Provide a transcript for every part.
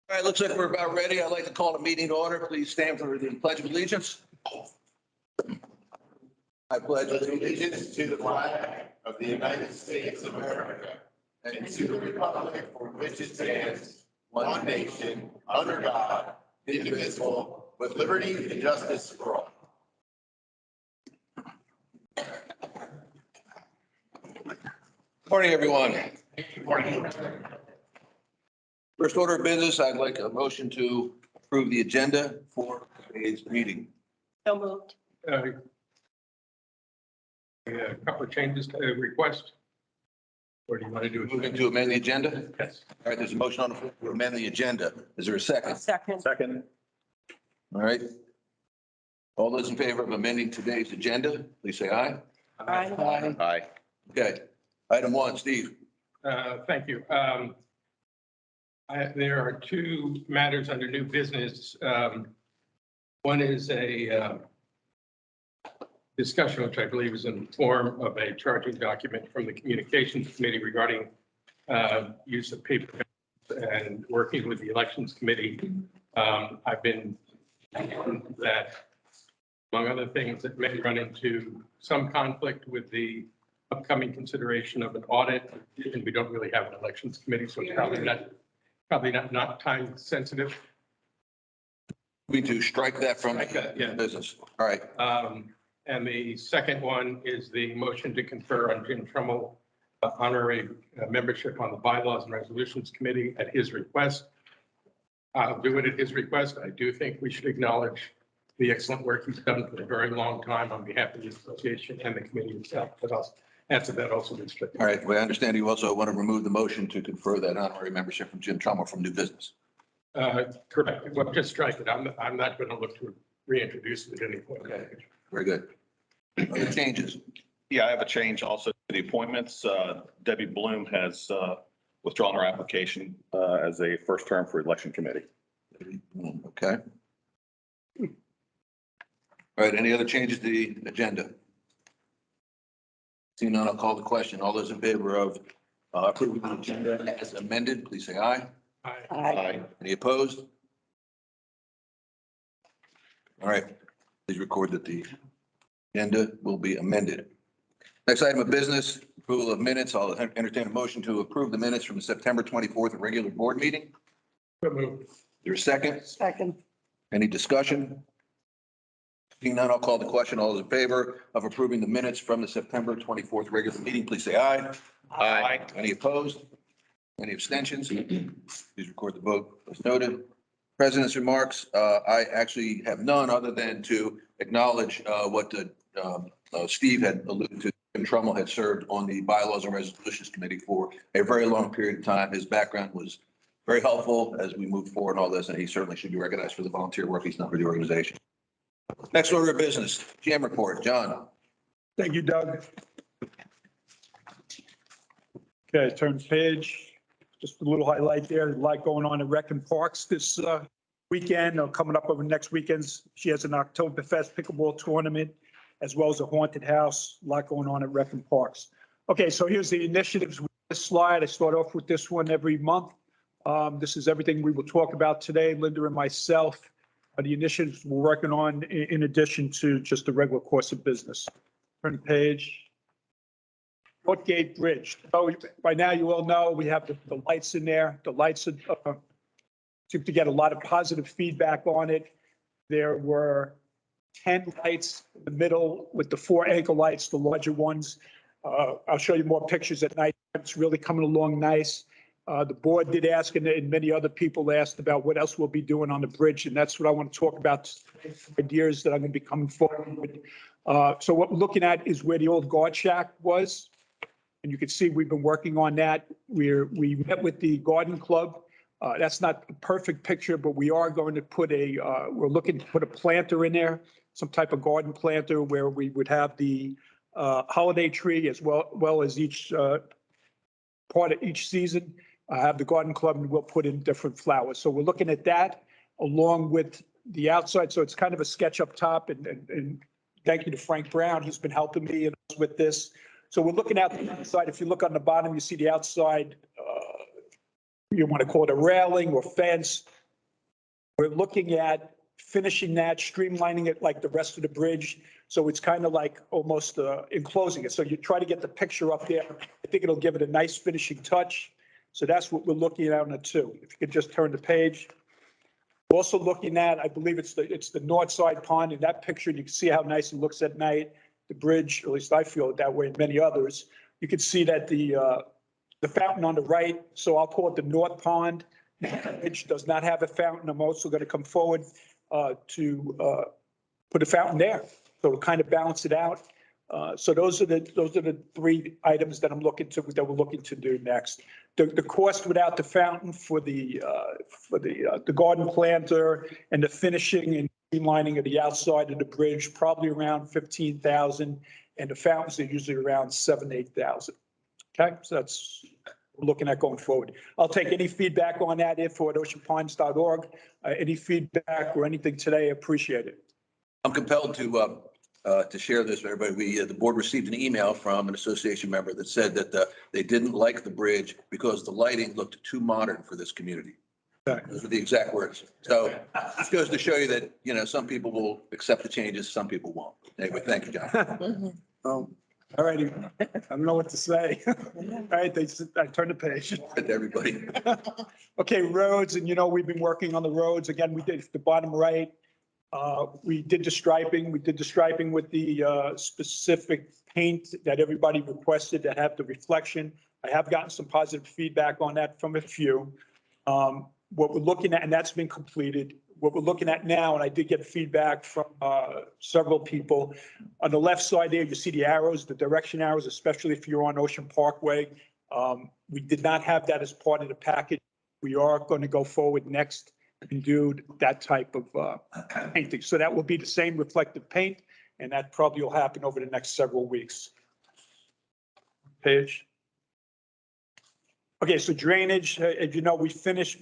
All right, looks like we're about ready. I'd like to call the meeting to order. Please stand for the Pledge of Allegiance. I pledge Allegiance to the flag of the United States of America and to the republic for which it stands, one nation, under God, indivisible, with liberty and justice for all. Morning, everyone. Morning. First order of business, I'd like a motion to approve the agenda for today's meeting. So moved. A couple of changes to the request. Or do you want to do it? Moving to amend the agenda. Yes. All right, there's a motion on the floor to amend the agenda. Is there a second? Second. Second. All right. All those in favor of amending today's agenda, please say aye. Aye. Aye. Okay. Item one, Steve. Thank you. There are two matters under new business. One is a discussion, which I believe is in the form of a charging document from the Communications Committee regarding use of paper and working with the Elections Committee. I've been that, among other things, that may run into some conflict with the upcoming consideration of an audit, and we don't really have an Elections Committee, so it's probably not time sensitive. We need to strike that from Strike that, yeah. business. All right. And the second one is the motion to confer on Jim Trummel honorary membership on the Bylaws and Resolutions Committee at his request. I'll do it at his request. I do think we should acknowledge the excellent work he's done for a very long time on behalf of the association and the committee itself. But I'll answer that also. All right. Well, I understand you also want to remove the motion to confer that honorary membership from Jim Trummel from new business. Correct. Well, just strike it. I'm not going to look to reintroduce it at any point. Okay. Very good. Other changes? Yeah, I have a change also to the appointments. Debbie Bloom has withdrawn her application as a first term for election committee. Okay. All right. Any other changes to the agenda? Seeing none, I'll call the question. All those in favor of approving the agenda as amended, please say aye. Aye. Any opposed? All right. Please record that the agenda will be amended. Next item of business, approval of minutes. I'll entertain a motion to approve the minutes from the September 24th regular board meeting. So moved. There's a second. Second. Any discussion? Seeing none, I'll call the question. All those in favor of approving the minutes from the September 24th regular meeting, please say aye. Aye. Any opposed? Any abstentions? Please record the vote as noted. President's remarks. I actually have none other than to acknowledge what Steve had alluded to. Jim Trummel had served on the Bylaws and Resolutions Committee for a very long period of time. His background was very helpful as we move forward in all this, and he certainly should be recognized for the volunteer work he's done for the organization. Next order of business, GM report. John. Thank you, Doug. Okay, turn page. Just a little highlight there. There's a lot going on at Rec and Parks this weekend, or coming up over the next weekends. She has an Oktoberfest pickleball tournament, as well as a haunted house. A lot going on at Rec and Parks. Okay, so here's the initiatives with this slide. I start off with this one every month. This is everything we will talk about today, Linda and myself. The initiatives we're working on in addition to just the regular course of business. Turn the page. Northgate Bridge. So by now you all know we have the lights in there. The lights seem to get a lot of positive feedback on it. There were 10 lights in the middle with the 4 anchor lights, the larger ones. I'll show you more pictures at night. It's really coming along nice. The board did ask, and many other people asked about what else we'll be doing on the bridge, and that's what I want to talk about, ideas that I'm going to be coming forward with. So what we're looking at is where the old guard shack was, and you can see we've been working on that. We met with the garden club. That's not a perfect picture, but we are going to put we're looking to put a planter in there, some type of garden planter where we would have the holiday tree as well as each part of each season. Have the garden club, and we'll put in different flowers. So we're looking at that along with the outside. So it's kind of a sketch up top, and thank you to Frank Brown. He's been helping me with this. So we're looking at the outside. If you look on the bottom, you see the outside you want to call it a railing or fence. We're looking at finishing that, streamlining it like the rest of the bridge. So it's kind of like almost enclosing it. So you try to get the picture up there. I think it'll give it a nice finishing touch. So that's what we're looking at on the two. If you could just turn the page. Also looking at, I believe it's the north side pond. In that picture, you can see how nice it looks at night. The bridge, at least I feel it that way, and many others. You can see that the fountain on the right, so I'll call it the north pond. Which does not have a fountain. I'm also going to come forward to put a fountain there. So we'll kind of balance it out. So those are the three items that we're looking to do next. The cost without the fountain for the garden planter and the finishing and streamlining of the outside of the bridge, probably around 15,000, and the fountains are usually around 7,000-8,000. Okay, so that's we're looking at going forward. I'll take any feedback on that info at oceanpines.org. Any feedback or anything today, appreciate it. I'm compelled to share this with everybody. The board received an email from an association member that said that they didn't like the bridge because the lighting looked too modern for this community. Okay. Those are the exact words. So this goes to show you that, you know, some people will accept the changes, some people won't. Anyway, thank you, John. All righty. I don't know what to say. All right, I turn the page. To everybody. Okay, roads, and you know, we've been working on the roads. Again, we did the bottom right. We did the striping. We did the striping with the specific paint that everybody requested to have the reflection. I have gotten some positive feedback on that from a few. What we're looking at, and that's been completed. What we're looking at now, and I did get feedback from several people. On the left side there, you see the arrows, the direction arrows, especially if you're on Ocean Parkway. We did not have that as part of the package. We are going to go forward next and do that type of painting. So that will be the same reflective paint, and that probably will happen over the next several weeks. Page. Okay, so drainage, as you know, we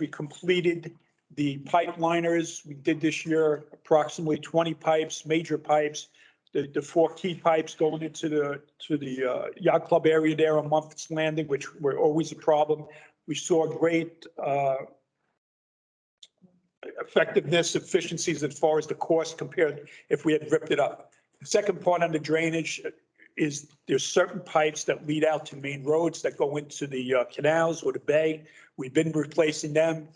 completed the pipe liners. We did this year approximately 20 pipes, major pipes. The four key pipes going into the yacht club area there on Mumphat's Landing, which were always a problem. We saw great effectiveness, efficiencies as far as the cost compared if we had ripped it up. The second part on the drainage is there's certain pipes that lead out to main roads that go into the canals or the bay. We've been replacing them.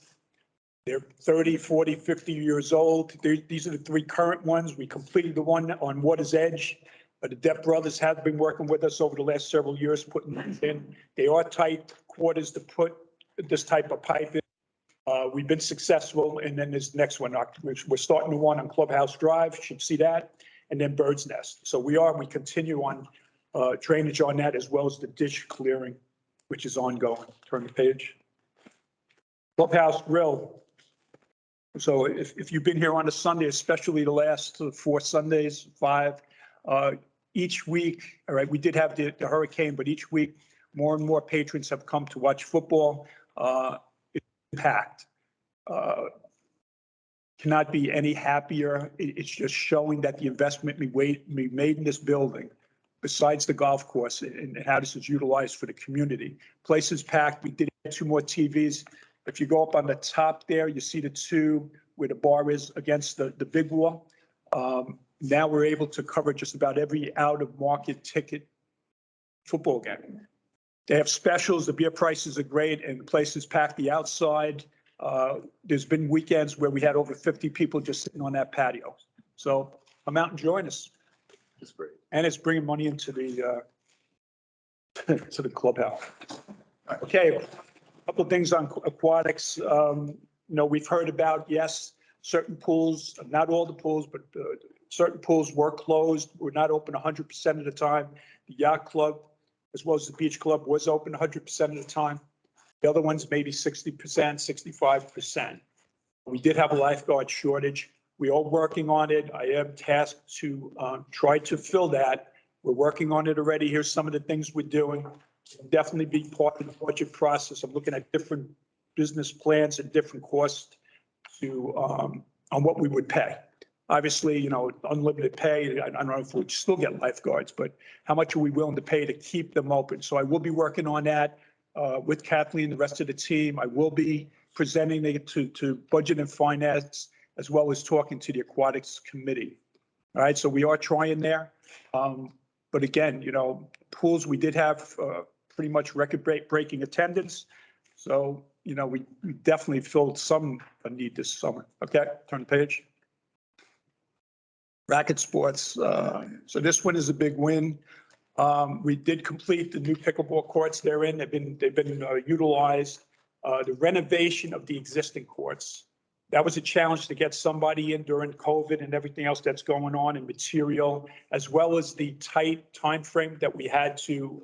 They're 30, 40, 50 years old. These are the three current ones. We completed the one on Water's Edge. The Depp brothers have been working with us over the last several years, putting these in. They are tight quarters to put this type of pipe in. We've been successful. And then there's the next one. We're starting the one on Clubhouse Drive. You should see that. And then Bird's Nest. So we continue on drainage on that, as well as the ditch clearing, which is ongoing. Turn the page. Clubhouse Grill. So if you've been here on a Sunday, especially the last 4 Sundays, 5, each week, all right, we did have the hurricane, but each week more and more patrons have come to watch football. It's packed. Cannot be any happier. It's just showing that the investment we made in this building, besides the golf course and how this is utilized for the community. Place is packed. We did have 2 more TVs. If you go up on the top there, you see the 2 where the bar is against the big wall. Now we're able to cover just about every out-of-market ticket football game. They have specials. The beer prices are great, and the place is packed. The outside, there's been weekends where we had over 50 people just sitting on that patio. So come out and join us. That's great. And it's bringing money into the to the clubhouse. Okay, a couple of things on aquatics. We've heard about, yes, certain pools, not all the pools, but certain pools were closed. We're not open 100% of the time. The yacht club, as well as the beach club, was open 100% of the time. The other ones, maybe 60%, 65%. We did have a lifeguard shortage. We are working on it. I am tasked to try to fill that. We're working on it already. Here's some of the things we're doing. Definitely be part of the budget process. I'm looking at different business plans and different costs to on what we would pay. Obviously, unlimited pay. I don't know if we'd still get lifeguards, but how much are we willing to pay to keep them open? So I will be working on that. with Kathleen and the rest of the team. I will be presenting it to Budget and Finance, as well as talking to the Aquatics Committee. All right, so we are trying there. But again, pools, we did have pretty much record-breaking attendance. So, we definitely filled some need this summer. Okay, turn the page. Racket sports. So this one is a big win. We did complete the new pickleball courts they're in. They've been utilized. The renovation of the existing courts. That was a challenge to get somebody in during COVID and everything else that's going on in material, as well as the tight time frame that we had to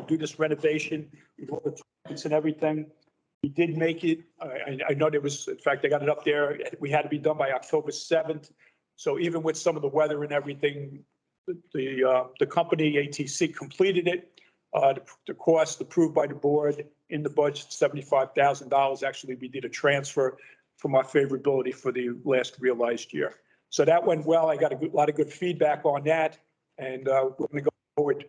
do this renovation with all the toilets and everything. We did make it. I know there was, in fact, I got it up there. We had to be done by October 7th. So even with some of the weather and everything, the company ATC completed it. The cost approved by the board in the budget, $75,000. Actually, we did a transfer from our favorability for the last realized year. So that went well. I got a lot of good feedback on that. And we're going to go forward.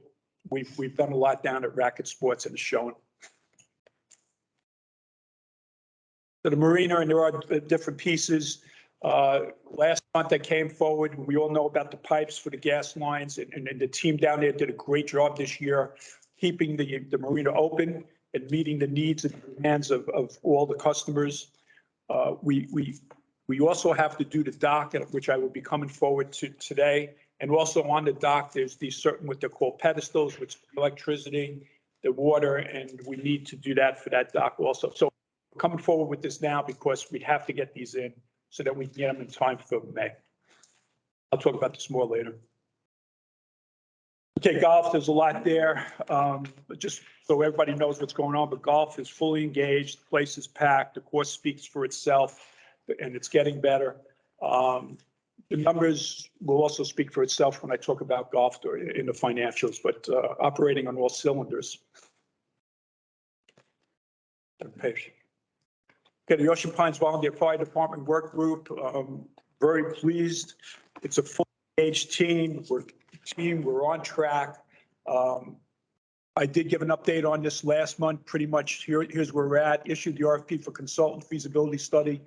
We've done a lot down at Racket Sports and it's showing. So the marina, and there are different pieces. Last month I came forward, we all know about the pipes for the gas lines, and the team down there did a great job this year, keeping the marina open and meeting the needs and demands of all the customers. We also have to do the dock, which I will be coming forward to today. And also on the dock, there's these certain, what they're called pedestals, which is electricity, the water, and we need to do that for that dock also. So we're coming forward with this now because we have to get these in so that we can get them in time for May. I'll talk about this more later. Okay, golf, there's a lot there. But just so everybody knows what's going on, but golf is fully engaged, the place is packed, the course speaks for itself, and it's getting better. The numbers will also speak for itself when I talk about golf in the financials, but operating on all cylinders. Okay, the Ocean Pines Volunteer Fire Department Work Group, very pleased. It's a full engaged team. We're on track. I did give an update on this last month. Pretty much here's where we're at. Issued the RFP for consultant feasibility study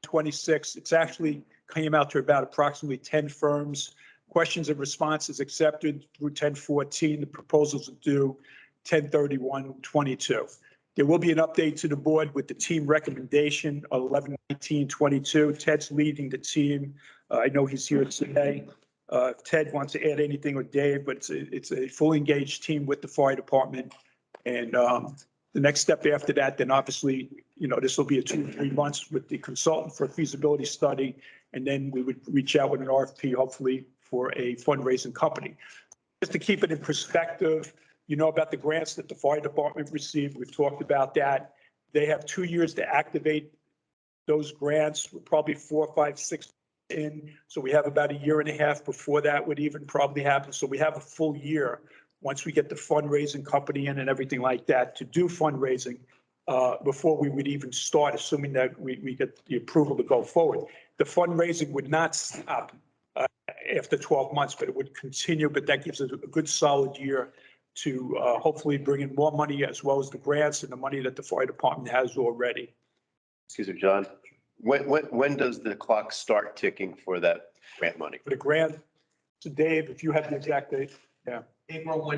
26. It's actually came out to about approximately 10 firms. Questions and responses accepted through 10/14. The proposals are due 10/31/22. There will be an update to the board with the team recommendation of 11/19/22. Ted's leading the team. I know he's here today. If Ted wants to add anything, or Dave, but it's a fully engaged team with the fire department. And the next step after that, then obviously, this will be a 2 or 3 months with the consultant for a feasibility study. And then we would reach out with an RFP, hopefully for a fundraising company. Just to keep it in perspective, about the grants that the fire department received. We've talked about that. They have 2 years to activate those grants. We're probably 4, 5, 6 in. So we have about a year and a half before that would even probably happen. So we have a full year once we get the fundraising company in and everything like that to do fundraising before we would even start, assuming that we get the approval to go forward. The fundraising would not stop after 12 months, but it would continue. But that gives us a good solid year to hopefully bring in more money, as well as the grants and the money that the fire department has already. Excuse me, John. When does the clock start ticking for that grant money? For the grant, so Dave, if you have the exact date, yeah. April, when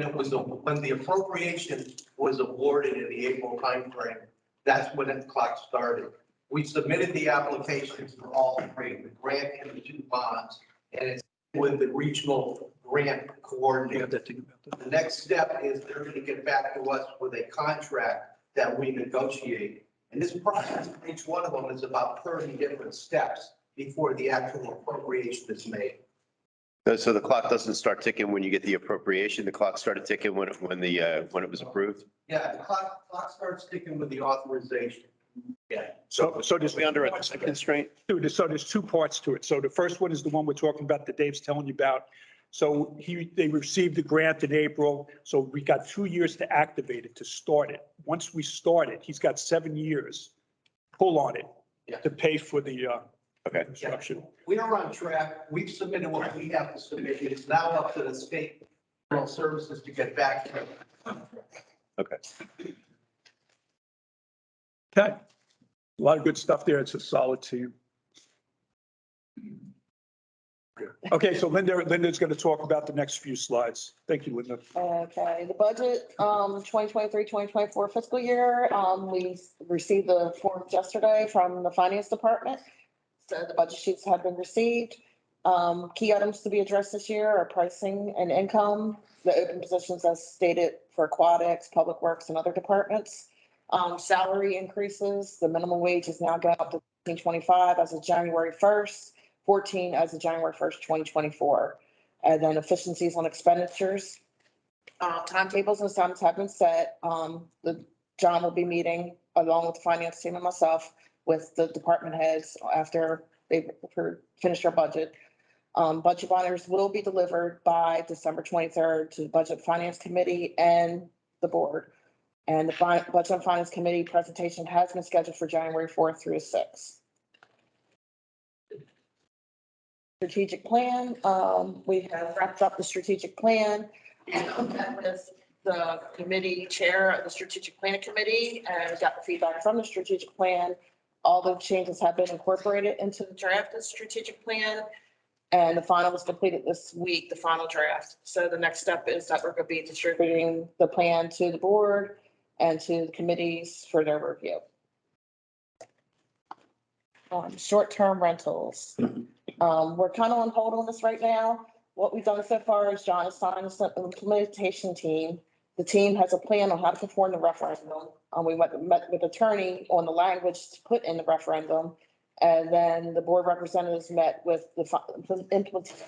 the appropriation was awarded in the April timeframe, that's when the clock started. We submitted the applications for all three, the grant and the 2 bonds, and it's with the regional grant coordinator. The next step is they're going to get back to us with a contract that we negotiate. And this process, each one of them is about 30 different steps before the actual appropriation is made. So the clock doesn't start ticking when you get the appropriation. The clock started ticking when it was approved. Yeah, the clock starts ticking with the authorization. Yeah. So there's We under a time constraint? So there's 2 parts to it. So the first one is the one we're talking about that Dave's telling you about. So they received the grant in April. So we got 2 years to activate it, to start it. Once we start it, he's got 7 years pull on it to pay for the construction. We are on track. We've submitted what we have to submit. It's now up to the state services to get back to it. Okay. Okay. A lot of good stuff there. It's a solid team. Okay, so Linda's going to talk about the next few slides. Thank you, Linda. Okay, the budget, 2023-2024 fiscal year, we received the forms yesterday from the finance department. So the budget sheets have been received. Key items to be addressed this year are pricing and income, the open positions as stated for aquatics, public works and other departments. Salary increases, the minimum wage is now going up to $15.25 as of January 1st, 14 as of January 1st, 2024. And then efficiencies on expenditures. Timetables and sums have been set. John will be meeting along with the finance team and myself with the department heads after they finish their budget. Budget binders will be delivered by December 23rd to the Budget Finance Committee and the board. And the Budget and Finance Committee presentation has been scheduled for January 4th through 6th. Strategic plan, we have wrapped up the strategic plan. And met with the committee chair of the strategic planning committee and got the feedback from the strategic plan. All the changes have been incorporated into the draft of the strategic plan. And the final was completed this week, the final draft. So the next step is that we're going to be distributing the plan to the board and to the committees for their review. Short-term rentals. We're kind of on hold on this right now. What we've done so far is John assigned an implementation team. The team has a plan on how to perform the referendum. We met with attorney on the language to put in the referendum. And then the board representatives met with the implementation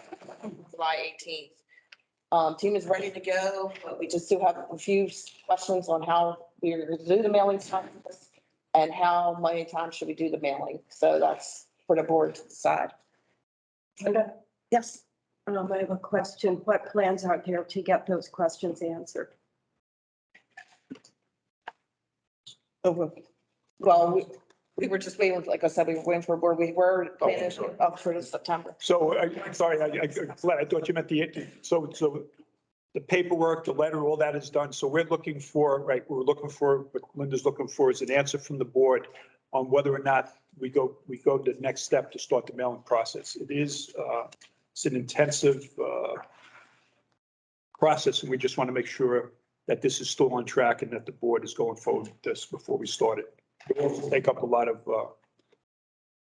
July 18th. Team is ready to go, but we just do have a few questions on how we're going to do the mailing process and how many times should we do the mailing. So that's for the board to decide. Linda, Yes. I have a question. What plans are there to get those questions answered? Well, we were just waiting, like I said, we were waiting for where we were planning up for the September. So I'm sorry, I thought you meant so the paperwork, the letter, all that is done. So we're looking for, what Linda's looking for is an answer from the board on whether or not we go to the next step to start the mailing process. It's an intensive process, and we just want to make sure that this is still on track and that the board is going forward with this before we start it. It will take up a lot of.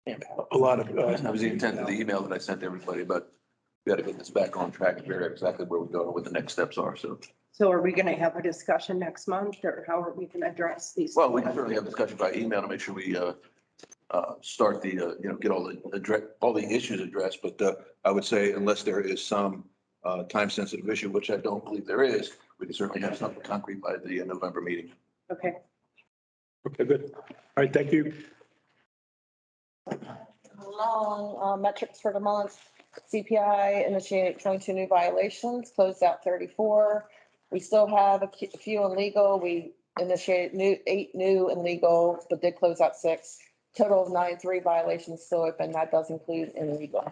That was the intent of the email that I sent to everybody, but we got to get this back on track and figure out exactly where we go and what the next steps are, so. So are we going to have a discussion next month, or how are we going to address these? Well, we can certainly have discussion by email to make sure we start the, get all the issues addressed. But I would say unless there is some time-sensitive issue, which I don't believe there is, we can certainly have something concrete by the November meeting. Okay. Okay, good. All right, thank you. Metrics for the month. CPI initiated 22 new violations, closed out 34. We still have a few in legal. We initiated 8 new in legal, but did close out 6. Total of 93 violations still open. That does include in legal.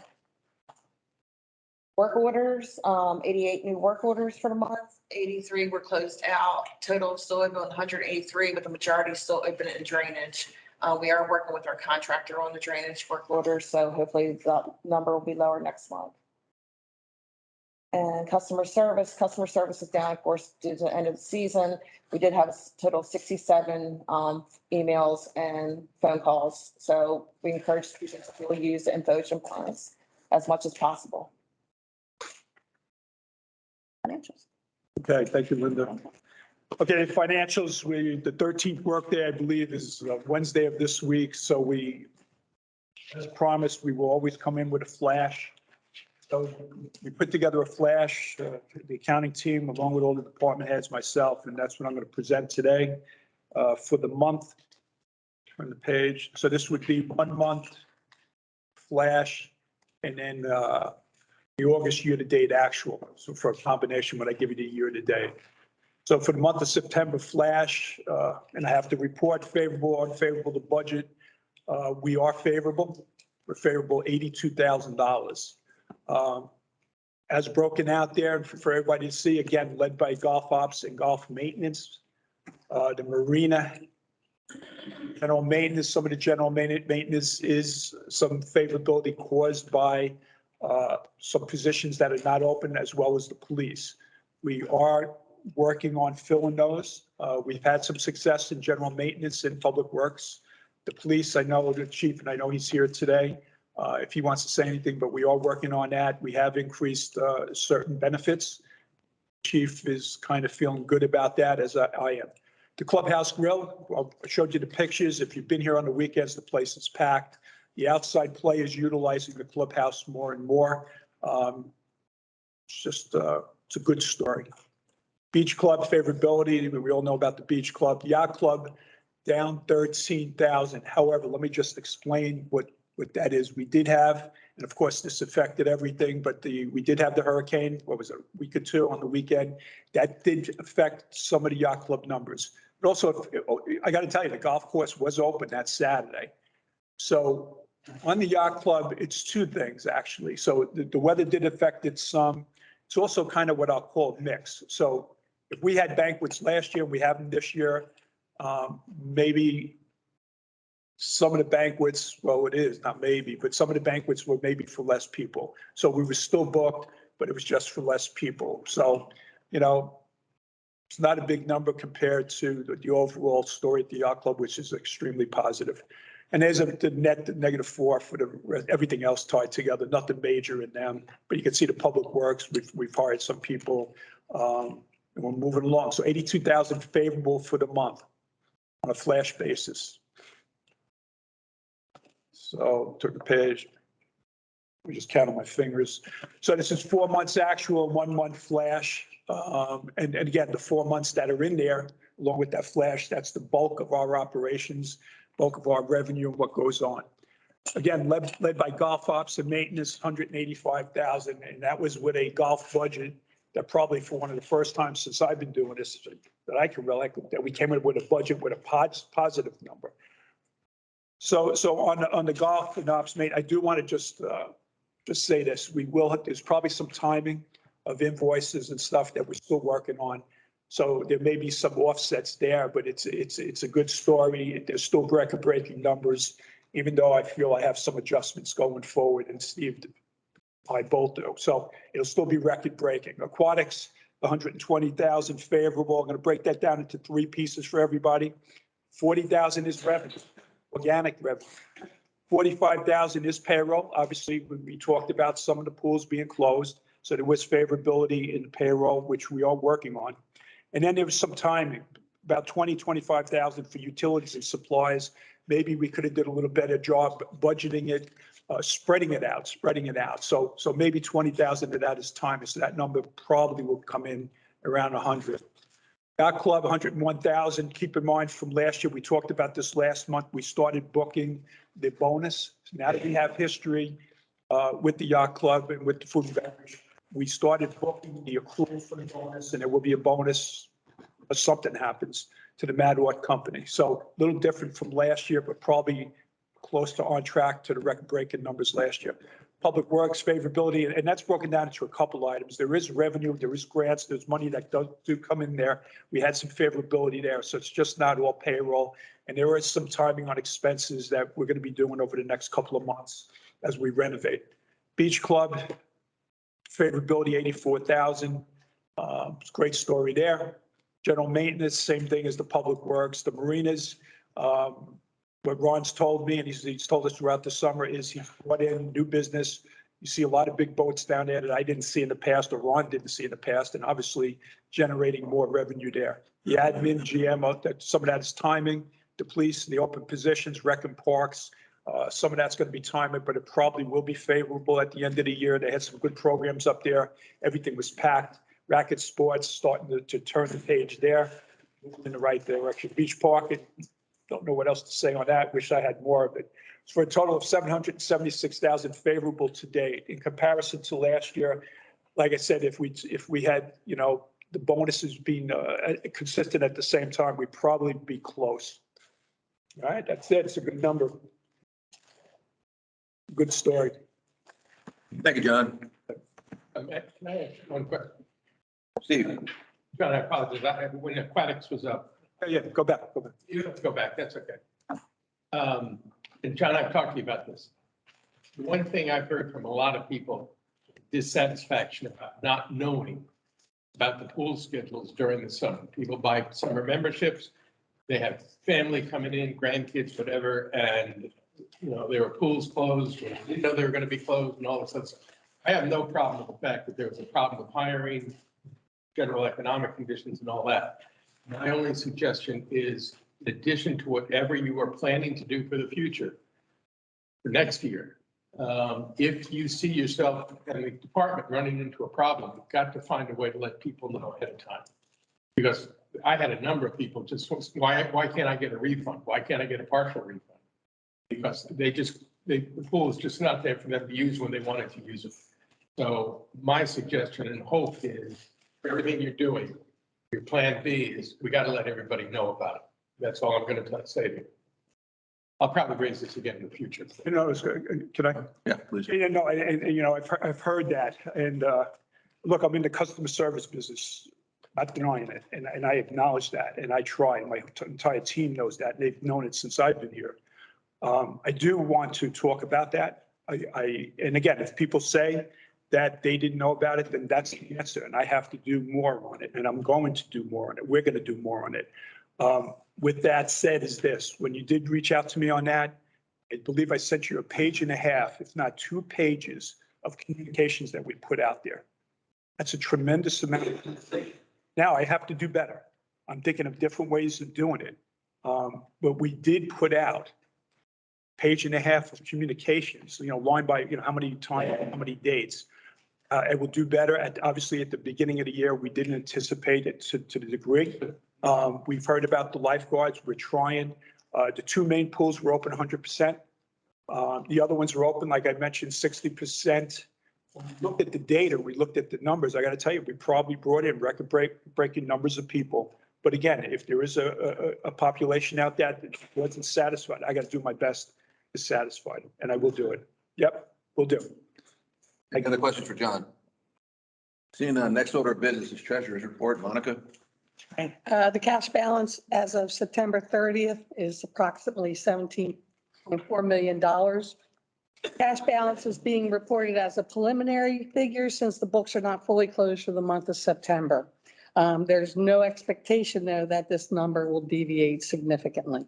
Work orders, 88 new work orders for the month. 83 were closed out. Total still open 183, but the majority still open in drainage. We are working with our contractor on the drainage work orders, so hopefully the number will be lower next month. And customer service is down, of course, due to the end of the season. We did have a total of 67 emails and phone calls. So we encourage people to really use the info plans as much as possible. Financials. Okay, thank you, Linda. Okay, financials, the 13th workday, I believe, is Wednesday of this week. So we, as promised, we will always come in with a flash. So we put together a flash, the accounting team, along with all the department heads, myself, and that's what I'm going to present today for the month. Turn the page. So this would be 1 month flash, and then the August year-to-date actual. So for a combination, when I give you the year-to-date. So for the month of September flash, and I have to report favorable, unfavorable to budget. We are favorable. We're favorable $82,000. As broken out there for everybody to see, again, led by golf ops and golf maintenance. The marina, general maintenance, some of the general maintenance is some favorability caused by some positions that are not open, as well as the police. We are working on filling those. We've had some success in general maintenance and public works. The police, I know the chief, and I know he's here today, if he wants to say anything, but we are working on that. We have increased certain benefits. Chief is kind of feeling good about that, as I am. The clubhouse grill, I showed you the pictures. If you've been here on the weekends, the place is packed. The outside players utilizing the clubhouse more and more. It's just, it's a good story. Beach club favorability, we all know about the beach club. Yacht club down 13,000. However, let me just explain what that is. We did have, and of course this affected everything, but we did have the hurricane, what was it, a week or two on the weekend. That did affect some of the yacht club numbers. But also, I got to tell you, the golf course was open that Saturday. So on the yacht club, it's two things actually. So the weather did affect it some. It's also kind of what I'll call mix. So if we had banquets last year, we have them this year, maybe some of the banquets, well, it is not maybe, but some of the banquets were maybe for less people. So we were still booked, but it was just for less people. So, you know, it's not a big number compared to the overall story at the yacht club, which is extremely positive. And there's the net -4 for everything else tied together, nothing major in them. But you can see the public works, we've hired some people, and we're moving along. So 82,000 favorable for the month on a flash basis. So took the page. We just count on my fingers. So this is 4 months actual, 1 month flash. And again, the 4 months that are in there, along with that flash, that's the bulk of our operations, bulk of our revenue and what goes on. Again, led by golf ops and maintenance, 185,000. And that was with a golf budget that probably for one of the first times since I've been doing this that I can recollect, that we came in with a budget with a positive number. So on the golf and ops, mate, I do want to just say this. There's probably some timing of invoices and stuff that we're still working on. So there may be some offsets there, but it's a good story. There's still record-breaking numbers, even though I feel I have some adjustments going forward, and Steve, I both do. So it'll still be record-breaking. Aquatics, 120,000 favorable. I'm going to break that down into three pieces for everybody. 40,000 is revenue, organic revenue. 45,000 is payroll. Obviously, we talked about some of the pools being closed, so there was favorability in payroll, which we are working on. And then there was some timing, about 25,000 for utilities and supplies. Maybe we could have did a little better job budgeting it, spreading it out. So maybe 20,000 of that is timing. So that number probably will come in around 100. Yacht club, 101,000. Keep in mind from last year, we talked about this last month, we started booking the bonus. Now that we have history with the yacht club and with the food and beverage, we started booking the accrual for the bonus, and there will be a bonus if something happens to the Madwart company. So a little different from last year, but probably close to on track to the record-breaking numbers last year. Public works favorability, and that's broken down into a couple items. There is revenue, there is grants, there's money that do come in there. We had some favorability there, so it's just not all payroll. And there is some timing on expenses that we're going to be doing over the next couple of months as we renovate. Beach club, favorability 84,000. Great story there. General maintenance, same thing as the public works. The marinas, what Ron's told me, and he's told us throughout the summer, is he's brought in new business. You see a lot of big boats down there that I didn't see in the past, or Ron didn't see in the past, and obviously generating more revenue there. The admin, GM, some of that is timing. The police, the open positions, rec and parks. Some of that's going to be timing, but it probably will be favorable at the end of the year. They had some good programs up there. Everything was packed. Racket sports starting to turn the page there, moving in the right direction. Beach park, don't know what else to say on that. Wish I had more of it. It's for a total of 776,000 favorable to date. In comparison to last year, like I said, if we had, you know, the bonuses being consistent at the same time, we'd probably be close. All right, that's it. It's a good number. Good story. Thank you, John. Can I ask one question? Steve? John, I apologize. When aquatics was up, Yeah, go back. You don't have to go back, that's okay. And John, I've talked to you about this. One thing I've heard from a lot of people, dissatisfaction about not knowing about the pool schedules during the summer. People buy summer memberships, they have family coming in, grandkids, whatever, and, you know, there were pools closed, or didn't know they were going to be closed and all this other stuff. I have no problem with the fact that there was a problem with hiring, general economic conditions and all that. My only suggestion is, in addition to whatever you are planning to do for the future, for next year, if you see yourself in the department running into a problem, you've got to find a way to let people know ahead of time. Because I had a number of people just, why can't I get a refund? Why can't I get a partial refund? Because the pool is just not there for them to use when they wanted to use it. So my suggestion and hope is, for everything you're doing, your plan B is, we got to let everybody know about it. That's all I'm going to say to you. I'll probably raise this again in the future. You know, can I? Yeah, please. Yeah, no, and, you know, I've heard that. And look, I'm in the customer service business, not denying it. And I acknowledge that. And I try, and my entire team knows that. And they've known it since I've been here. I do want to talk about that. And again, if people say that they didn't know about it, then that's the answer. And I have to do more on it. And I'm going to do more on it. We're going to do more on it. With that said, is this, when you did reach out to me on that, I believe I sent you a page and a half, if not 2 pages of communications that we put out there. That's a tremendous amount. Now I have to do better. I'm thinking of different ways of doing it. But we did put out page and a half of communications, you know, line by, you know, how many times, how many dates. I will do better obviously at the beginning of the year. We didn't anticipate it to the degree. We've heard about the lifeguards. We're trying. The 2 main pools were open 100%. The other ones are open, like I mentioned, 60%. When we looked at the data, we looked at the numbers. I got to tell you, we probably brought in record-breaking numbers of people. But again, if there is a population out there that wasn't satisfied, I got to do my best to satisfy them, and I will do it. Yep, we'll do. Any other questions for John? Seeing the next order of business is treasurer's report. Monica? The cash balance as of September 30th is approximately $17.4 million. Cash balance is being reported as a preliminary figure since the books are not fully closed for the month of September. There's no expectation, though, that this number will deviate significantly.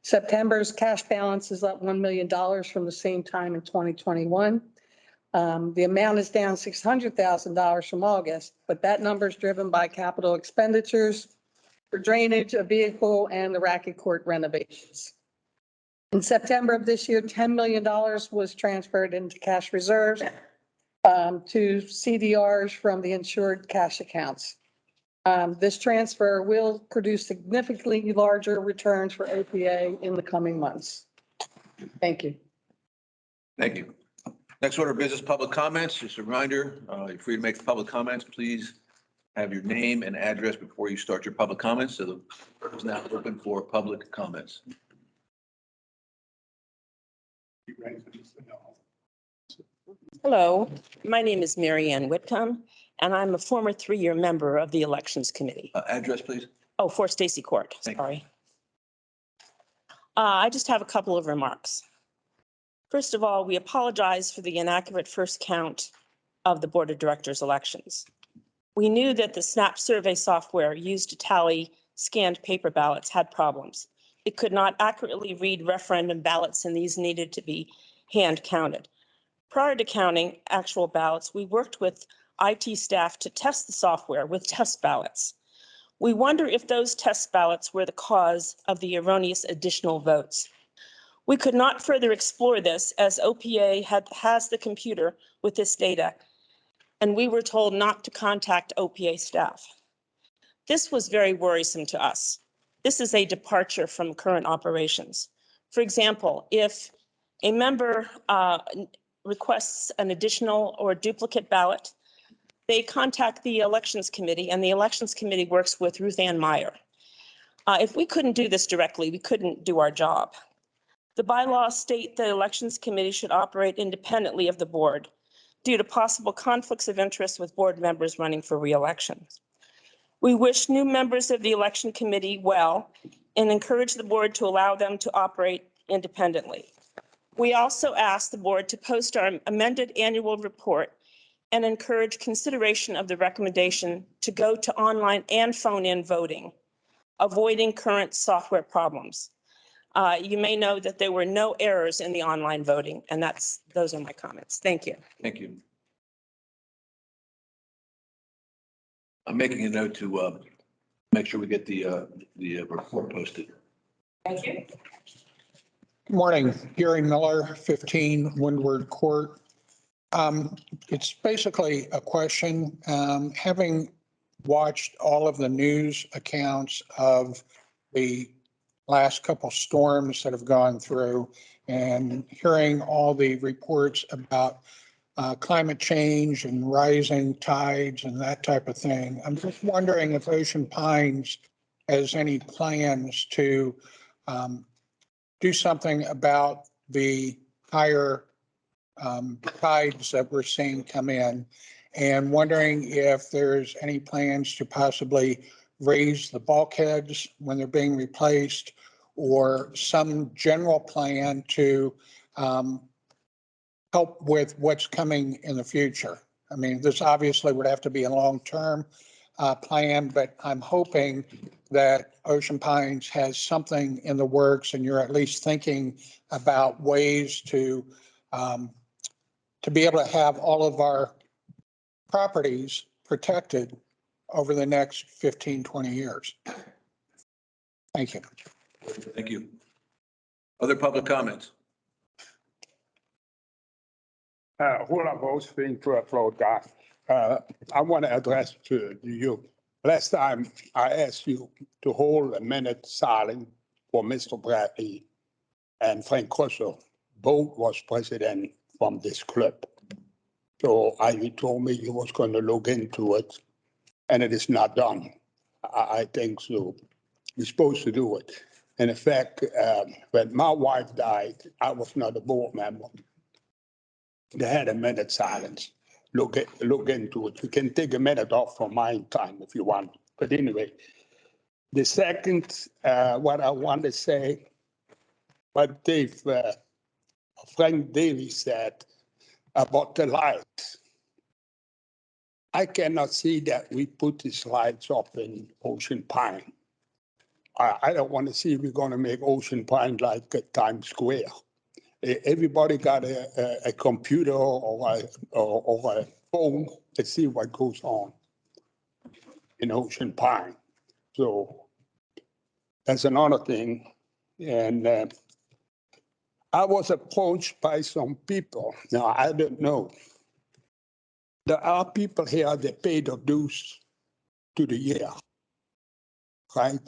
September's cash balance is up $1 million from the same time in 2021. The amount is down $600,000 from August, but that number is driven by capital expenditures for drainage, a vehicle, and the racket court renovations. In September of this year, $10 million was transferred into cash reserves to CDRs from the insured cash accounts. This transfer will produce significantly larger returns for OPA in the coming months. Thank you. Thank you. Next order of business, public comments. Just a reminder, you're free to make public comments. Please have your name and address before you start your public comments. So the floor is now open for public comments. Hello, my name is Mary Ann Whitcomb, and I'm a former 3-year member of the Elections Committee. Address, please. Oh, 4 Stacy Court, sorry. I just have a couple of remarks. First of all, we apologize for the inaccurate first count of the Board of Directors elections. We knew that the SNAP survey software used to tally scanned paper ballots had problems. It could not accurately read referendum ballots, and these needed to be hand counted. Prior to counting actual ballots, we worked with IT staff to test the software with test ballots. We wonder if those test ballots were the cause of the erroneous additional votes. We could not further explore this as OPA has the computer with this data, and we were told not to contact OPA staff. This was very worrisome to us. This is a departure from current operations. For example, if a member requests an additional or duplicate ballot, they contact the Elections Committee, and the Elections Committee works with Ruth Ann Meyer. If we couldn't do this directly, we couldn't do our job. The bylaws state that Elections Committee should operate independently of the board due to possible conflicts of interest with board members running for re-election. We wish new members of the election committee well and encourage the board to allow them to operate independently. We also ask the board to post our amended annual report and encourage consideration of the recommendation to go to online and phone-in voting, avoiding current software problems. You may know that there were no errors in the online voting, and those are my comments. Thank you. Thank you. I'm making a note to make sure we get the report posted. Thank you. Good morning, Gary Miller, 15 Windward Court. It's basically a question, having watched all of the news accounts of the last couple storms that have gone through and hearing all the reports about climate change and rising tides and that type of thing. I'm just wondering if Ocean Pines has any plans to do something about the higher tides that we're seeing come in, and wondering if there's any plans to possibly raise the bulkheads when they're being replaced, or some general plan to help with what's coming in the future. I mean, this obviously would have to be a long-term plan, but I'm hoping that Ocean Pines has something in the works and you're at least thinking about ways to be able to have all of our properties protected over the next 15, 20 years. Thank you. Thank you. Other public comments? Hula Boats being to upload that. I want to address to you. Last time I asked you to hold a minute silent for Mr. Bradley and Frank Russell. Both was president from this club. So you told me you was going to look into it, and it is not done. I think so. You're supposed to do it. And in fact, when my wife died, I was not a board member. They had a minute silence. Look into it. You can take a minute off from my time if you want. But anyway, the second, what I want to say, what Frank Davis said about the lights. I cannot see that we put these lights up in Ocean Pine. I don't want to see we're going to make Ocean Pine like Times Square. Everybody got a computer or a phone to see what goes on in Ocean Pine. So that's another thing. And I was approached by some people. Now, I don't know. There are people here that pay their dues to the year, right?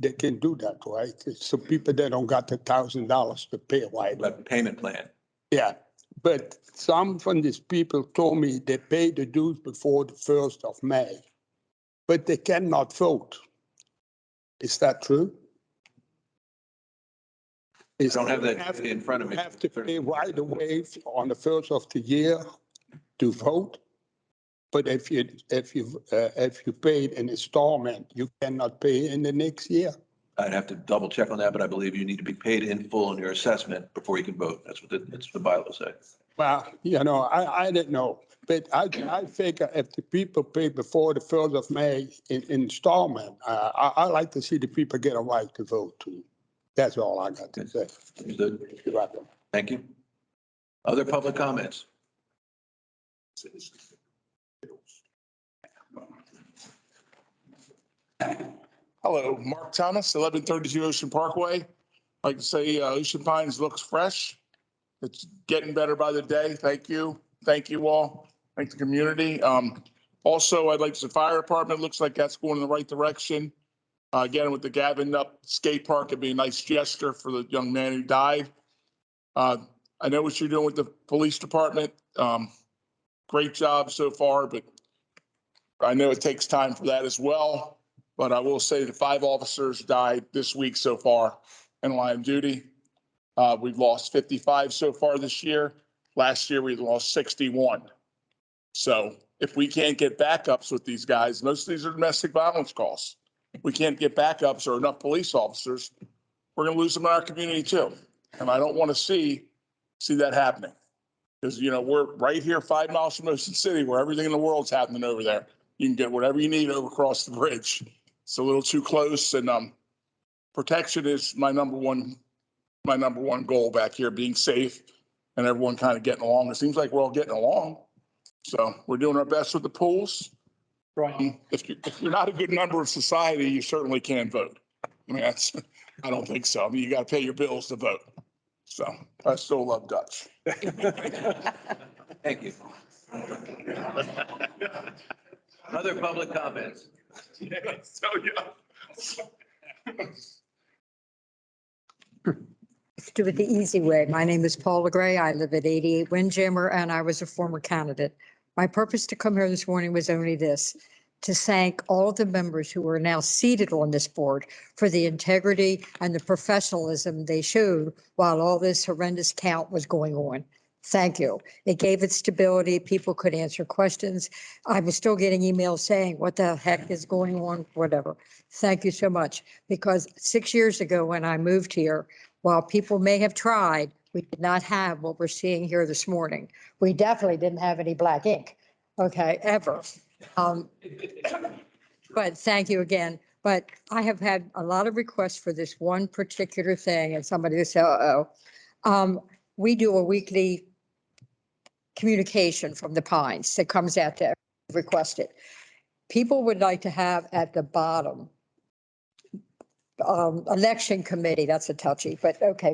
They can do that, right? It's some people that don't got $1,000 to pay, right? Like payment plan. Yeah, but some from these people told me they pay the dues before the 1st of May, but they cannot vote. Is that true? I don't have that in front of me. Have to pay right away on the 1st of the year to vote. But if you paid an installment, you cannot pay in the next year. I'd have to double check on that, but I believe you need to be paid in full on your assessment before you can vote. That's what the bylaw says. Well, I didn't know, but I figure if the people pay before the 1st of May in installment, I like to see the people get a right to vote too. That's all I got to say. Understood. You're welcome. Thank you. Other public comments? Hello, Mark Thomas, 1132 Ocean Parkway. I'd like to say Ocean Pines looks fresh. It's getting better by the day. Thank you. Thank you all. Thank the community. Also, I'd like to say fire department looks like that's going in the right direction. Again, with the Gavin up skate park, it'd be a nice gesture for the young man who died. I know what you're doing with the police department. Great job so far, but I know it takes time for that as well. But I will say that 5 officers died this week so far in line of duty. We've lost 55 so far this year. Last year, we lost 61. So if we can't get backups with these guys, most of these are domestic violence calls. We can't get backups or enough police officers, we're gonna lose them in our community too. And I don't want to see that happening. Because, you know, we're right here 5 miles from Ocean City where everything in the world's happening over there. You can get whatever you need over across the bridge. It's a little too close and, protection is my number one goal back here, being safe and everyone kind of getting along. It seems like we're all getting along. So we're doing our best with the pools. Right. If you're not a good member of society, you certainly can't vote. I mean, I don't think so. I mean, you got to pay your bills to vote. So I still love Dutch. Thank you. Other public comments? So, yeah. Let's do it the easy way. My name is Paula Gray. I live at 88 Windjammer, and I was a former candidate. My purpose to come here this morning was only this, to thank all of the members who are now seated on this board for the integrity and the professionalism they showed while all this horrendous count was going on. Thank you. It gave it stability. People could answer questions. I was still getting emails saying, what the heck is going on? Whatever. Thank you so much. Because 6 years ago when I moved here, while people may have tried, we did not have what we're seeing here this morning. We definitely didn't have any black ink, okay, ever. But thank you again. But I have had a lot of requests for this one particular thing, and somebody will say, uh-oh. We do a weekly communication from the Pines that comes out to requested. People would like to have at the bottom, election committee, that's a touchy, but okay,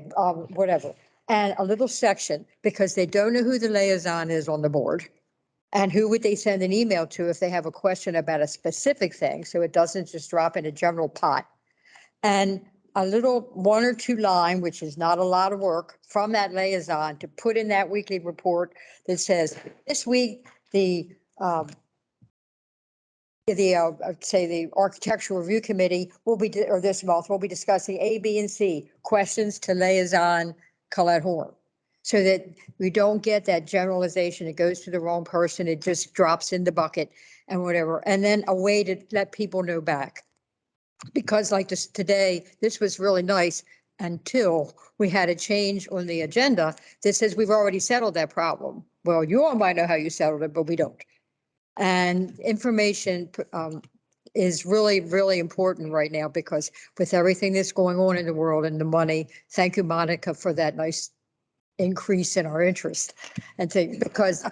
whatever. And a little section, because they don't know who the liaison is on the board. And who would they send an email to if they have a question about a specific thing? So it doesn't just drop in a general pot. And a little 1 or 2 line, which is not a lot of work, from that liaison to put in that weekly report that says, this week, say the Architectural Review Committee will be, or this month, will be discussing A, B, and C, questions to liaison Colette Horn. So that we don't get that generalization. It goes to the wrong person. It just drops in the bucket and whatever. And then a way to let people know back. Because like this today, this was really nice until we had a change on the agenda that says we've already settled that problem. Well, you all might know how you settled it, but we don't. And information is really, really important right now because with everything that's going on in the world and the money, thank you, Monica, for that nice increase in our interest. And because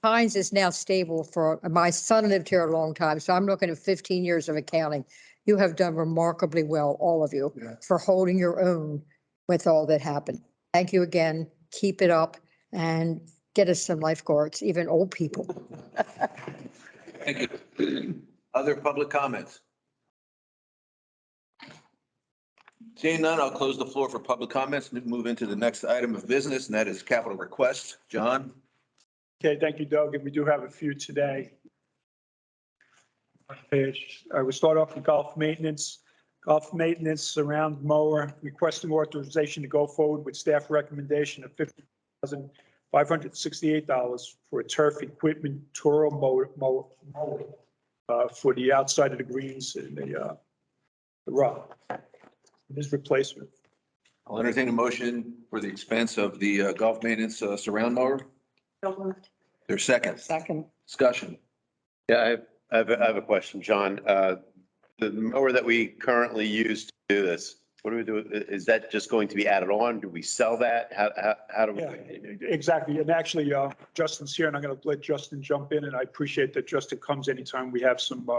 Hines is now stable for, my son lived here a long time, so I'm looking at 15 years of accounting. You have done remarkably well, all of you, for holding your own with all that happened. Thank you again. Keep it up and get us some lifeguards, even old people. Thank you. Other public comments? Seeing none, I'll close the floor for public comments and move into the next item of business, and that is capital requests. John? Okay, thank you, Doug. And we do have a few today. Page, I will start off with golf maintenance. Golf maintenance surround mower, requesting authorization to go forward with staff recommendation of $50,568 for a turf equipment Toro mower for the outside of the greens and the rough. His replacement. I'll entertain a motion for the expense of the golf maintenance surround mower. There's second. Second. Discussion. Yeah, I have a question, John. The mower that we currently use to do this, what do we do? Is that just going to be added on? Do we sell that? How do we? Yeah, exactly. And actually, Justin's here and I'm going to let Justin jump in. And I appreciate that Justin comes anytime we have some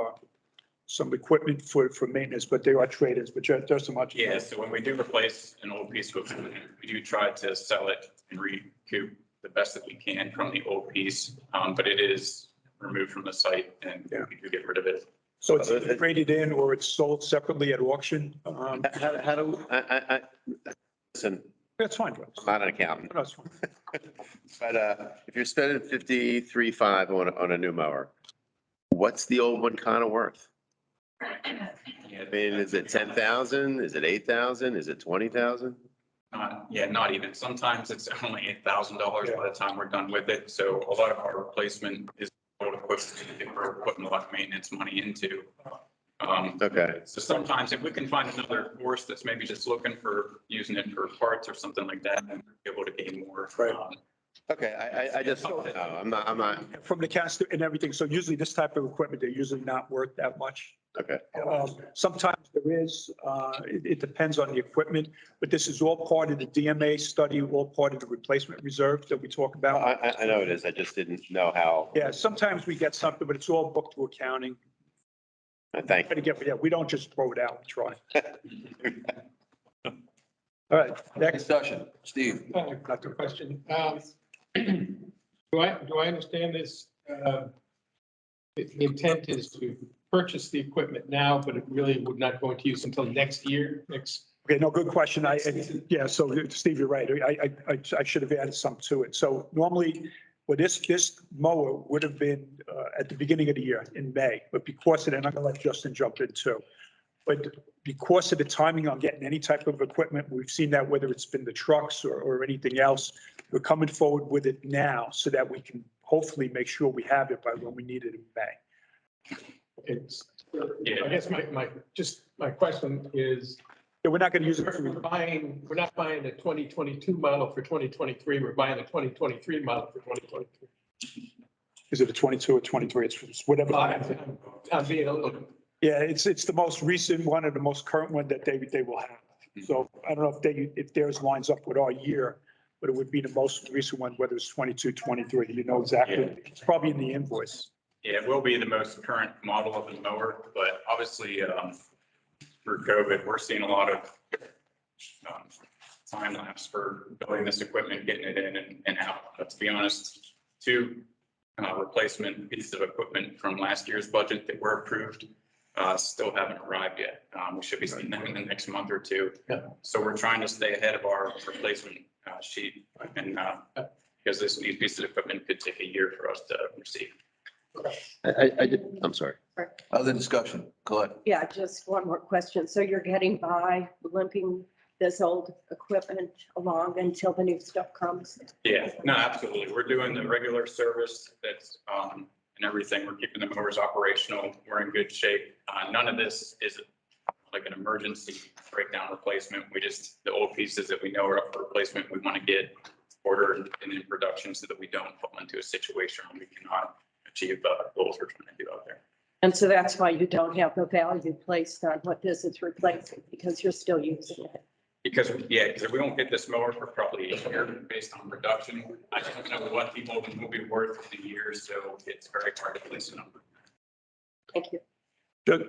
equipment for maintenance, but they are traders, but Justin, much. Yeah, so when we do replace an old piece of equipment, we do try to sell it and recoup the best that we can from the old piece. But it is removed from the site and we do get rid of it. So it's either traded in or it's sold separately at auction. How do I listen? That's fine. I'm not an accountant. That's fine. But if you're spending 53.5 on a new mower, what's the old one kind of worth? I mean, is it 10,000? Is it 8,000? Is it 20,000? Not even. Sometimes it's only $8,000 by the time we're done with it. So a lot of our replacement is old if we're putting a lot of maintenance money into. Okay. So sometimes if we can find another force that's maybe just looking for using it for parts or something like that, then we're able to gain more. Right. Okay, I just, no, I'm not, From the cast and everything. So usually this type of equipment, they're usually not worth that much. okay. Sometimes there is, it depends on the equipment, but this is all part of the DMA study, all part of the replacement reserve that we talk about. I know it is. I just didn't know how. Yeah, sometimes we get something, but it's all booked to accounting. Thank But again, yeah, we don't just throw it out and try. All right, next. Discussion, Steve. Got the question. Do I understand this? The intent is to purchase the equipment now, but it really would not go into use until next year, Okay, no, good question. Yeah, so Steve, you're right. I should have added some to it. So normally, well, this mower would have been at the beginning of the year in May, but because of it, and I'm gonna let Justin jump in too. But because of the timing on getting any type of equipment, we've seen that whether it's been the trucks or anything else, we're coming forward with it now so that we can hopefully make sure we have it by when we need it in May. It's, I guess my question is, Yeah, we're not gonna use it. we're not buying the 2022 model for 2023, we're buying the 2023 model for 2023. Is it a 22 or 23? It's whatever. I'm being a little. Yeah, it's the most recent one or the most current one that they will have. So I don't know if theirs lines up with our year, but it would be the most recent one, whether it's 22, 23, you know exactly. Yeah. It's probably in the invoice. Yeah, it will be the most current model of the mower, but obviously, for COVID, we're seeing a lot of time lapse for building this equipment, getting it in and out. But to be honest, two replacement pieces of equipment from last year's budget that were approved still haven't arrived yet. We should be seeing them in the next month or two. Yeah. So we're trying to stay ahead of our replacement sheet, and because these pieces of equipment could take a year for us to receive. I'm sorry. Other discussion, Colette. Yeah, just one more question. So you're getting by limping this old equipment along until the new stuff comes? Yeah, no, absolutely. We're doing the regular service that's, and everything. We're keeping the motors operational. We're in good shape. None of this is like an emergency breakdown replacement. The old pieces that we know are up for replacement, we want to get ordered and in production so that we don't fall into a situation where we cannot achieve the goals we're trying to do out there. And so that's why you don't have the value placed on what this is replacing, because you're still using it. Because if we won't get this mower for probably a year based on production, I don't know what the old one will be worth in a year, so it's very hard to place a number. Thank you.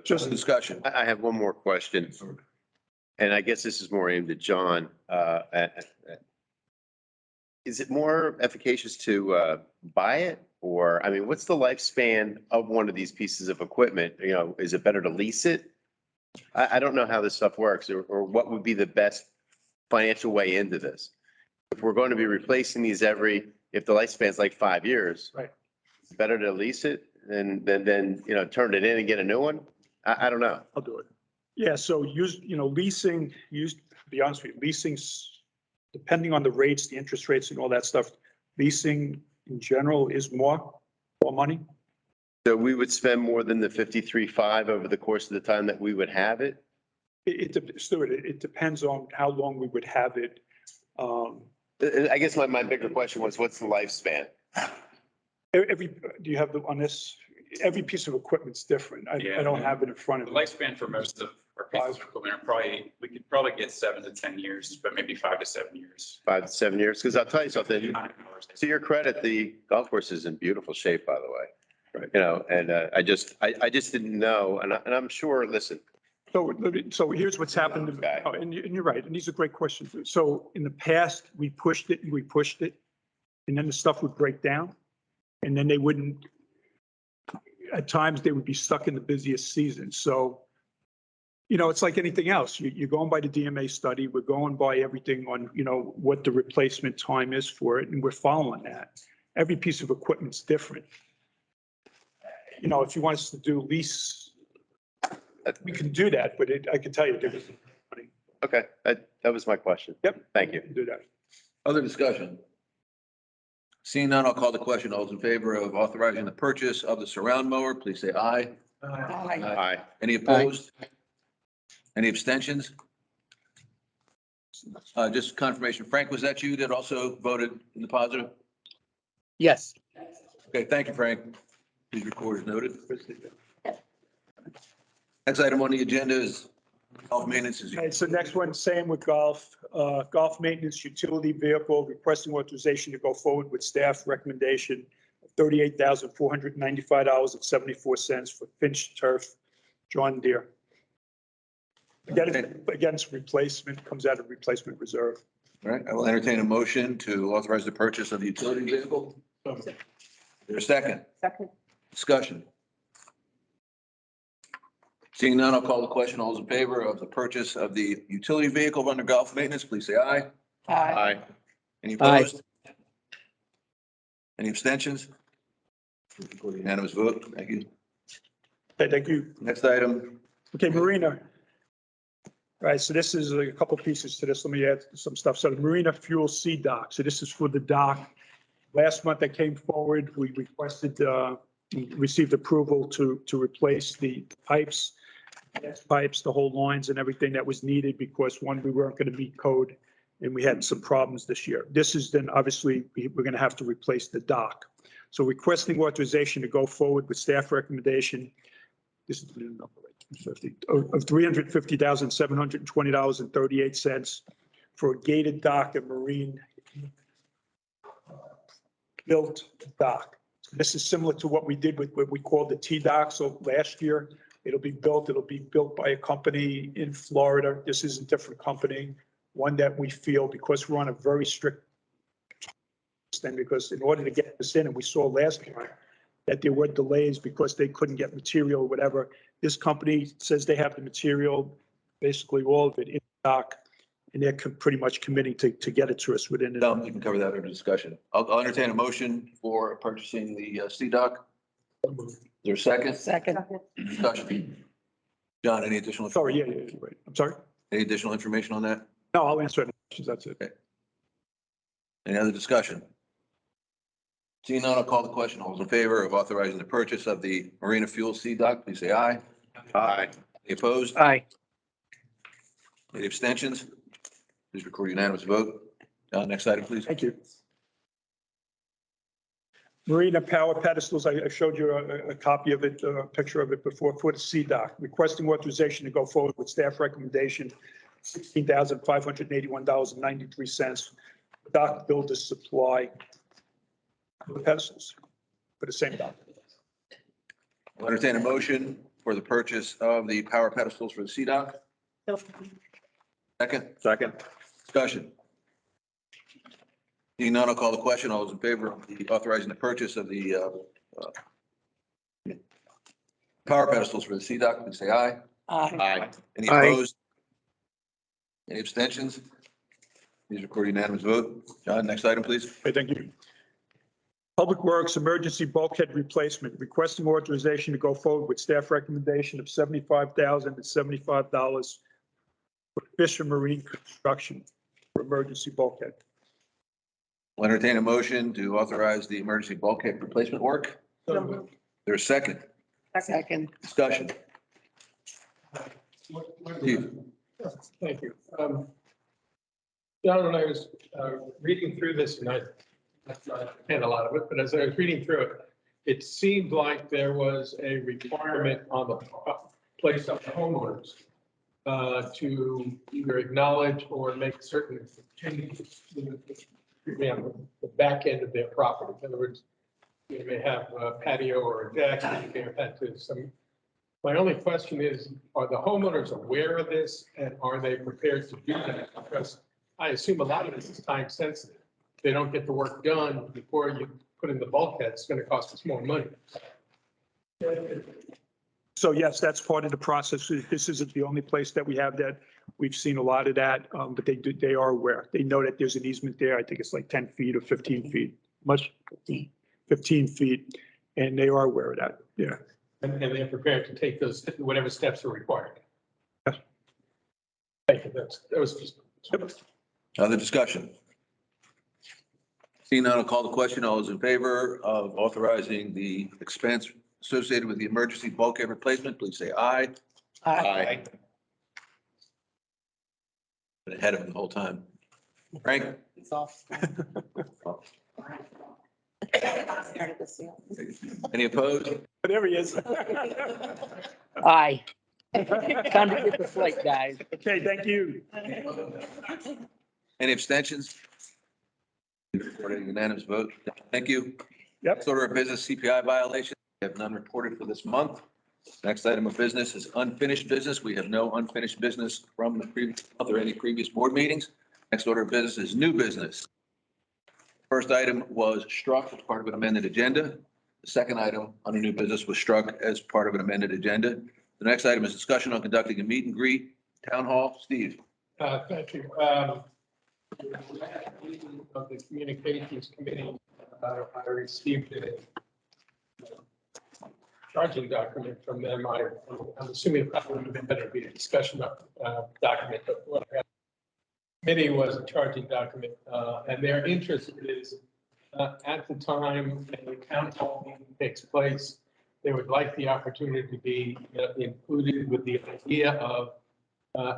Just a discussion. I have one more question. And I guess this is more aimed at John. Is it more efficacious to buy it? Or, I mean, what's the lifespan of one of these pieces of equipment? You know, is it better to lease it? I don't know how this stuff works or what would be the best financial way into this. If we're going to be replacing these if the lifespan's like 5 years. Right. It's better to lease it than, turn it in and get a new one? I don't know. I'll do it. Yeah, so leasing, to be honest with you, leasing's, depending on the rates, the interest rates and all that stuff, leasing in general is more money. So we would spend more than the 53.5 over the course of the time that we would have it? Stuart, it depends on how long we would have it. I guess my bigger question was, what's the lifespan? Do you have on this? Every piece of equipment's different. I don't have it in front of The me. lifespan for most of our pieces of equipment we could probably get 7 to 10 years, but maybe 5 to 7 years. 5 to 7 years? Because I'll tell you something, to your credit, the golf course is in beautiful shape, by the way. Right. And I just didn't know, and I'm sure, listen. So here's what's happened. Okay. And you're right. And these are great questions. So in the past, we pushed it, and then the stuff would break down. And then at times they would be stuck in the busiest season. So, it's like anything else. You're going by the DMA study. We're going by everything on, what the replacement time is for it. And we're following that. Every piece of equipment's different. If you want us to do lease, we can do that, but I can tell you there's money. Okay, that was my question. Yep. Thank you. Do that. Other discussion. Seeing none, I'll call the question. All those in favor of authorizing the purchase of the surround mower, please say aye. Aye. Any opposed? Any abstentions? Just confirmation. Frank, was that you that also voted in the positive? Yes. Okay, thank you, Frank. Please record as noted. Next item on the agenda is golf maintenance. Okay, so next one, same with golf, golf maintenance utility vehicle, requesting authorization to go forward with staff recommendation of $38,495.74 for Finch Turf, John Deere. Again, it's replacement, comes out of replacement reserve. All right, I will entertain a motion to authorize the purchase of the utility vehicle. Is there a second? Second. Discussion. Seeing none, I'll call the question. All those in favor of the purchase of the utility vehicle under golf maintenance, please say aye. Aye. Any opposed? Any abstentions? Unanimous vote. Thank you. Okay, thank you. Next item. Okay, Marina. All right, so this is a couple pieces to this. Let me add some stuff. So the Marina Fuel C dock. So this is for the dock. Last month I came forward, we requested, received approval to replace the pipes, the whole lines and everything that was needed because one, we weren't going to meet code and we had some problems this year. This is then obviously we're going to have to replace the dock. So requesting authorization to go forward with staff recommendation. This is the number, right? Of $350,720.38 for a gated dock and marine built dock. This is similar to what we did with what we called the T-dock. So last year, it'll be built by a company in Florida. This is a different company, one that we feel because we're on a very strict thing, because in order to get this in, and we saw last time that there were delays because they couldn't get material or whatever. This company says they have the material, basically all of it in stock, and they're pretty much committing to get it to us within. You can cover that under discussion. I'll entertain a motion for purchasing the C-Dock. Is there a second? Second. Discussion. John, any additional? Sorry, yeah, right. I'm sorry. Any additional information on that? No, I'll answer any questions. That's it. Okay. Any other discussion? Seeing none, I'll call the question. All those in favor of authorizing the purchase of the Marina Fuel C-Dock, please say aye. Aye. Any opposed? Aye. Any abstentions? Please record unanimous vote. John, next item, please. Thank you. Marina power pedestals, I showed you a copy of it, a picture of it before for the C-Dock. Requesting authorization to go forward with staff recommendation, $16,581.93. Dock builder supply for the pedestals for the same dock. I'll entertain a motion for the purchase of the power pedestals for the C-Dock. Second. Second. Discussion. Seeing none, I'll call the question. All those in favor of the authorizing the purchase of the power pedestals for the C-Dock, please say aye. Aye. Any opposed? Any abstentions? Please record unanimous vote. John, next item, please. Okay, thank you. Public Works Emergency Bulkhead Replacement, requesting authorization to go forward with staff recommendation of $75,075 for Fisher Marine Construction for emergency bulkhead. I'll entertain a motion to authorize the emergency bulkhead replacement work. There's a second. Second. Discussion. Steve. Thank you. John, when I was reading through this, and I had a lot of it, but as I was reading through it, it seemed like there was a requirement on the place of the homeowners to either acknowledge or make certain changes to the back end of their property. In other words, you may have a patio or a deck, and you may have had to some. My only question is, are the homeowners aware of this and are they prepared to do that? Because I assume a lot of this is time sensitive. If they don't get the work done before you put in the bulkhead, it's going to cost us more money. So yes, that's part of the process. This isn't the only place that we have that. We've seen a lot of that, but they are aware. They know that there's an easement there. I think it's like 10 feet or 15 feet, much 15 feet. And they are aware of that. Yeah. And they're prepared to take those, whatever steps are required. Thank you. That was just. Other discussion. Seeing none, I'll call the question. All those in favor of authorizing the expense associated with the emergency bulkhead replacement, please say aye. Aye. Been ahead of him the whole time. Frank? It's off. Any opposed? There he is. Aye. Time to get the flight, guys. Okay, thank you. Any abstentions? Recorded unanimous vote. Thank you. Yep. Next order of business, CPI violation. We have none reported for this month. Next item of business is unfinished business. We have no unfinished business from the previous month or any previous board meetings. Next order of business is new business. First item was struck as part of an amended agenda. The second item under new business was struck as part of an amended agenda. The next item is discussion on conducting a meet and greet town hall. Steve. Thank you. Of the communications committee, I received a charging document from them. I'm assuming it probably would have been better to be a discussion document, but what I got committee was a charging document, and their interest is at the time the town hall meeting takes place, they would like the opportunity to be included with the idea of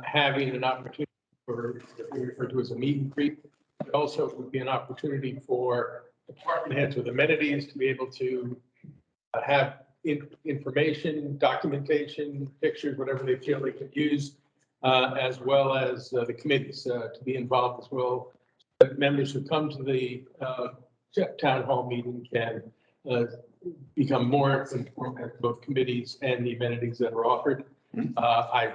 having an opportunity for what we refer to as a meet and greet. It also would be an opportunity for department heads with amenities to be able to have information, documentation, pictures, whatever they feel they could use, as well as the committees to be involved as well. The members who come to the town hall meeting can become more informed of both committees and the amenities that are offered. I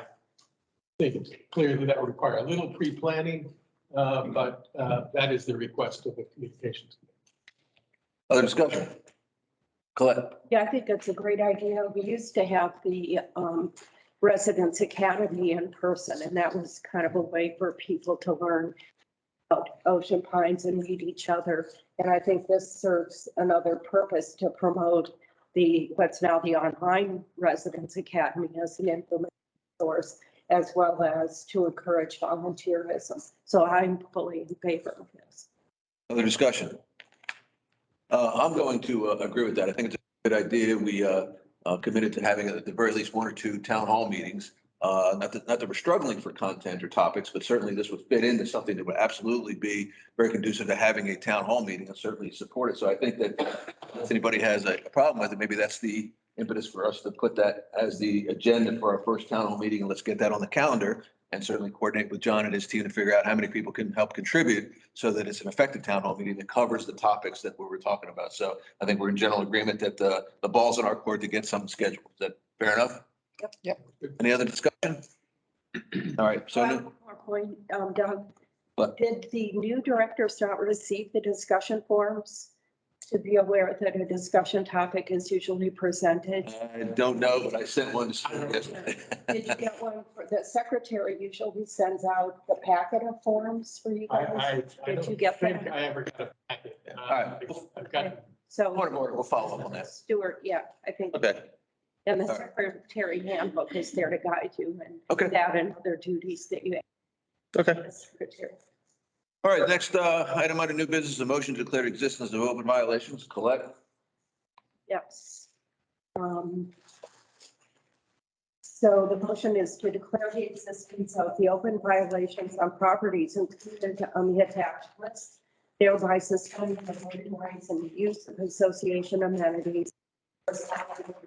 think it's clear that would require a little pre-planning, but that is the request of the communications. Other discussion? Colette? Yeah, I think that's a great idea. We used to have the Residence Academy in person, and that was kind of a way for people to learn about Ocean Pines and meet each other. And I think this serves another purpose to promote what's now the online Residence Academy as an information source, as well as to encourage volunteerism. So I'm fully in favor of this. Other discussion? I'm going to agree with that. I think it's a good idea. We committed to having at the very least one or two town hall meetings. Not that we're struggling for content or topics, but certainly this would fit into something that would absolutely be very conducive to having a town hall meeting and certainly support it. So I think that if anybody has a problem with it, maybe that's the impetus for us to put that as the agenda for our first town hall meeting, and let's get that on the calendar and certainly coordinate with John and his team to figure out how many people can help contribute so that it's an effective town hall meeting that covers the topics that we were talking about. So I think we're in general agreement that the ball's in our court to get something scheduled. Is that fair enough? Yep. Any other discussion? All right, so One more point, Doug. What? Did the new directors not receive the discussion forms to be aware that a discussion topic is usually presented? I don't know, but I sent one to Steve yesterday. Did you get one? The secretary usually sends out the packet of forms for you guys. Did you get think that? I ever got a packet. All right. I've got, So Point of order, we'll follow up on that. Stuart, yeah, I think. Okay, And the All right. secretary handbook is there to guide you and Okay. that and other duties that you have. okay. as secretary. All right, next item under new business, is a motion to declare the existence of open violations. Colette? Yes. So the motion is to declare the existence of the open violations on properties included on the attached list, thereby suspending the voting rights and the use of association amenities.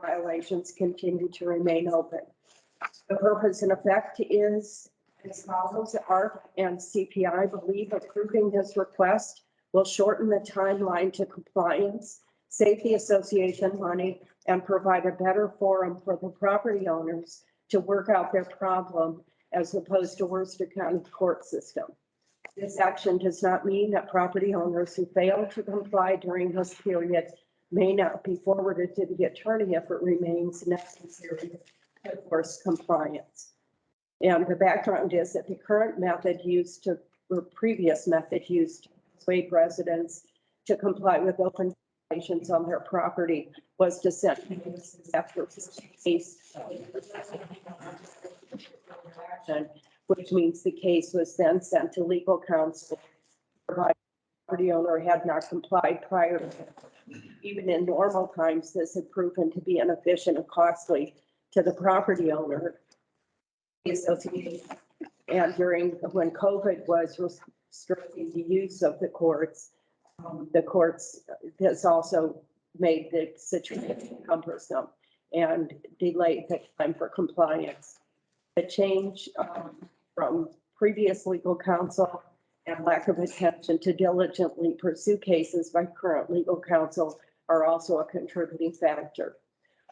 Violations continue to remain open. The purpose and effect is as follows. ARC and CPI believe approving this request will shorten the timeline to compliance, save the association money, and provide a better forum for the property owners to work out their problem as opposed to Worcester County court system. This action does not mean that property owners who fail to comply during this period may not be forwarded to the attorney if it remains necessary to enforce compliance. And the background is that the current method used to, or previous method used to persuade residents to comply with open violations on their property was to send notices after case, which means the case was then sent to legal counsel, provide property owner had not complied prior. Even in normal times, this had proven to be inefficient and costly to the property owner. The association, and when COVID was restricting the use of the courts, this also made the situation cumbersome and delayed the time for compliance. The change from previous legal counsel and lack of attention to diligently pursue cases by current legal counsel are also a contributing factor.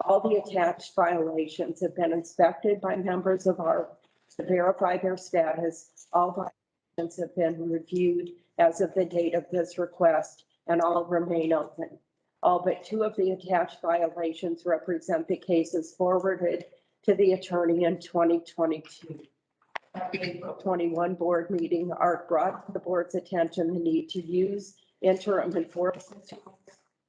All the attached violations have been inspected by members of our to verify their status. All violations have been reviewed as of the date of this request, and all remain open. All but 2 of the attached violations represent the cases forwarded to the attorney in 2022. At the April 21 board meeting, Art brought to the board's attention the need to use interim enforcement tools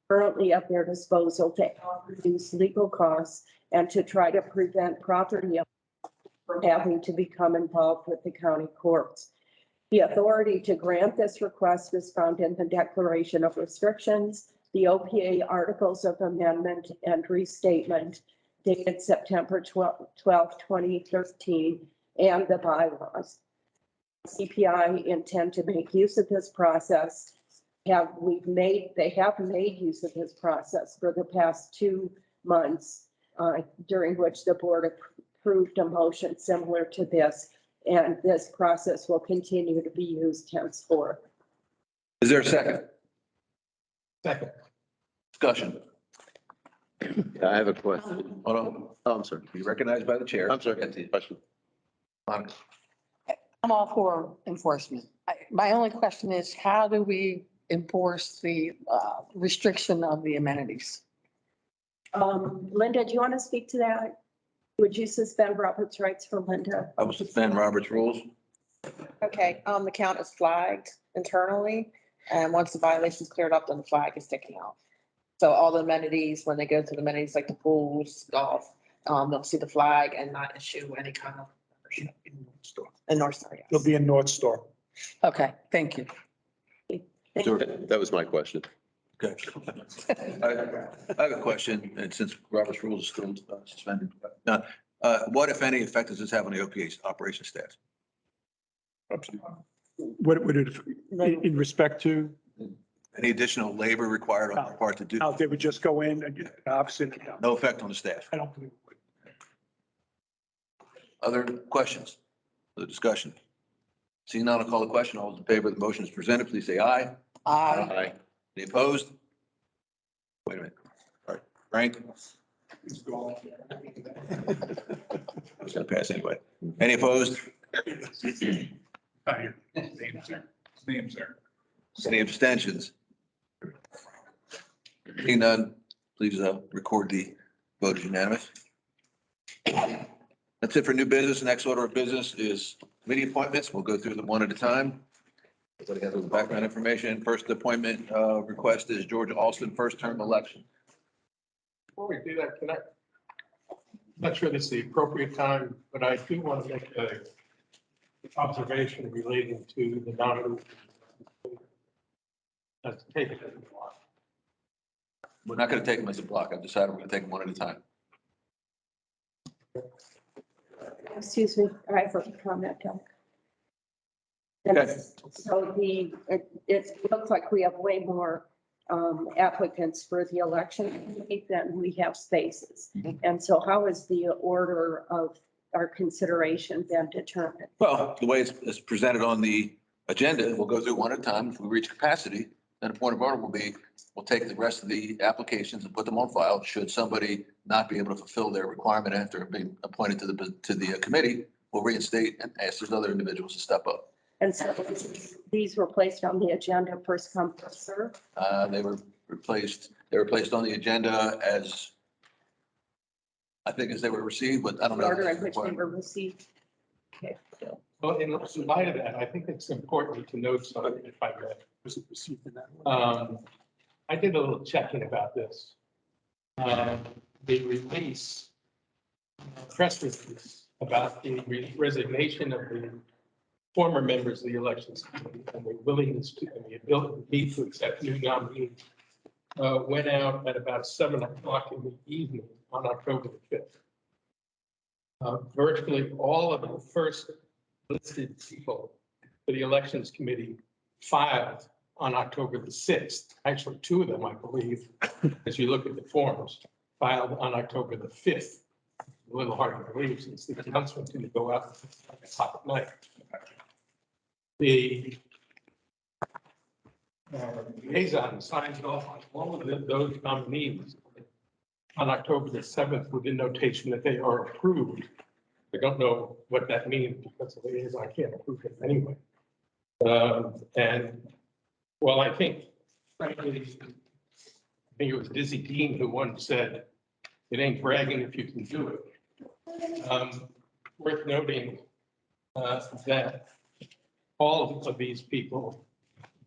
currently at their disposal to help reduce legal costs and to try to prevent property owners from having to become involved with the county courts. The authority to grant this request is found in the Declaration of Restrictions, the OPA Articles of Amendment and Restatement dated September 12, 2013, and the bylaws. CPI intend to make use of this process. They have made use of this process for the past 2 months, during which the board approved a motion similar to this, and this process will continue to be used henceforth. Is there a second? Second. Discussion. I have a question. Hold on. Oh, I'm sorry. Be recognized by the chair. I'm sorry. Get to you. Question. Monica. I'm all for enforcement. My only question is, how do we enforce the restriction of the amenities? Linda, do you want to speak to that? Would you suspend Robert's rights for Linda? I will suspend Robert's rules. Okay, the count is flagged internally, and once the violation is cleared up, then the flag is taken off. So all the amenities, when they go to the amenities like the pools, golf, they'll see the flag and not issue any kind of membership. In North Star, yes. It'll be in North Star. Okay, thank you. That was my question. Okay. I have a question, and since Robert's rules is still suspended, what, if any, effect does this have on the OPA's operation staff? What would it, in respect to, Any additional labor required on their part to do? how they would just go in and opposite? No effect on the staff. I don't believe it would. Other questions? Other discussion? Seeing none, I'll call the question. All those in favor of the motion as presented, please say aye. Aye. Any opposed? Wait a minute. All right, Frank? I was going to pass anyway. Any opposed? Names there. Any abstentions? Seeing none, please record the vote as unanimous. That's it for new business. Next order of business is committee appointments. We'll go through them one at a time. Everybody has the background information. First appointment request is Georgia Alston, first term election. Before we do that, I'm not sure this is the appropriate time, but I do want to make a observation relating to the nominee. Let's take it as a block. We're not going to take them as a block. I've decided we're going to take them one at a time. Excuse me, I have a comment. Okay. So it looks like we have way more applicants for the election committee than we have spaces. And so how is the order of our consideration then determined? Well, the way it's presented on the agenda, we'll go through one at a time. If we reach capacity, then a point of order will be, we'll take the rest of the applications and put them on file. Should somebody not be able to fulfill their requirement after being appointed to the committee, we'll reinstate and ask those other individuals to step up. And so these were placed on the agenda first come, first served? They were placed on the agenda as, I think as they were received, but I don't know. Order in which they were received. Okay. Well, in light of that, I think it's important to note something, if I may. Was it received in that way? I did a little checking about this. The release, press release about the resignation of the former members of the elections committee and their willingness to, and the ability to accept new nominees went out at about 7:00 in the evening on October the 5th. Virtually all of the first listed people for the elections committee filed on October the 6th. Actually, two of them, I believe, as you look at the forms, filed on October the 5th. A little hard to believe since the announcement didn't go out at the top of night. The liaison signs off on all of those nominees on October the 7th with the notation that they are approved. I don't know what that means because the liaison can't approve it anyway. And well, I think, frankly, I think it was Dizzy Dean who once said, "It ain't bragging if you can do it." Worth noting that all of these people,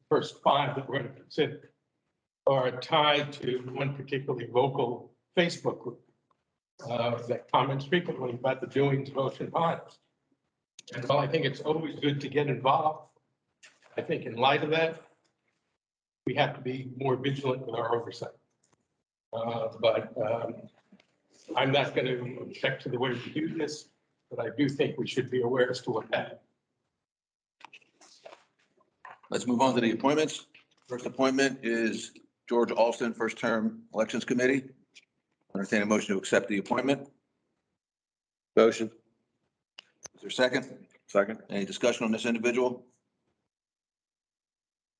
first five that we're going to consider, are tied to one particularly vocal Facebook group that comments frequently about the doings of Ocean Pines. And while I think it's always good to get involved, I think in light of that, we have to be more vigilant with our oversight. But I'm not going to object to the way we do this, but I do think we should be aware as to what happened. Let's move on to the appointments. First appointment is George Alston, first term elections committee. Entertain a motion to accept the appointment. Motion. Is there a second? Second. Any discussion on this individual?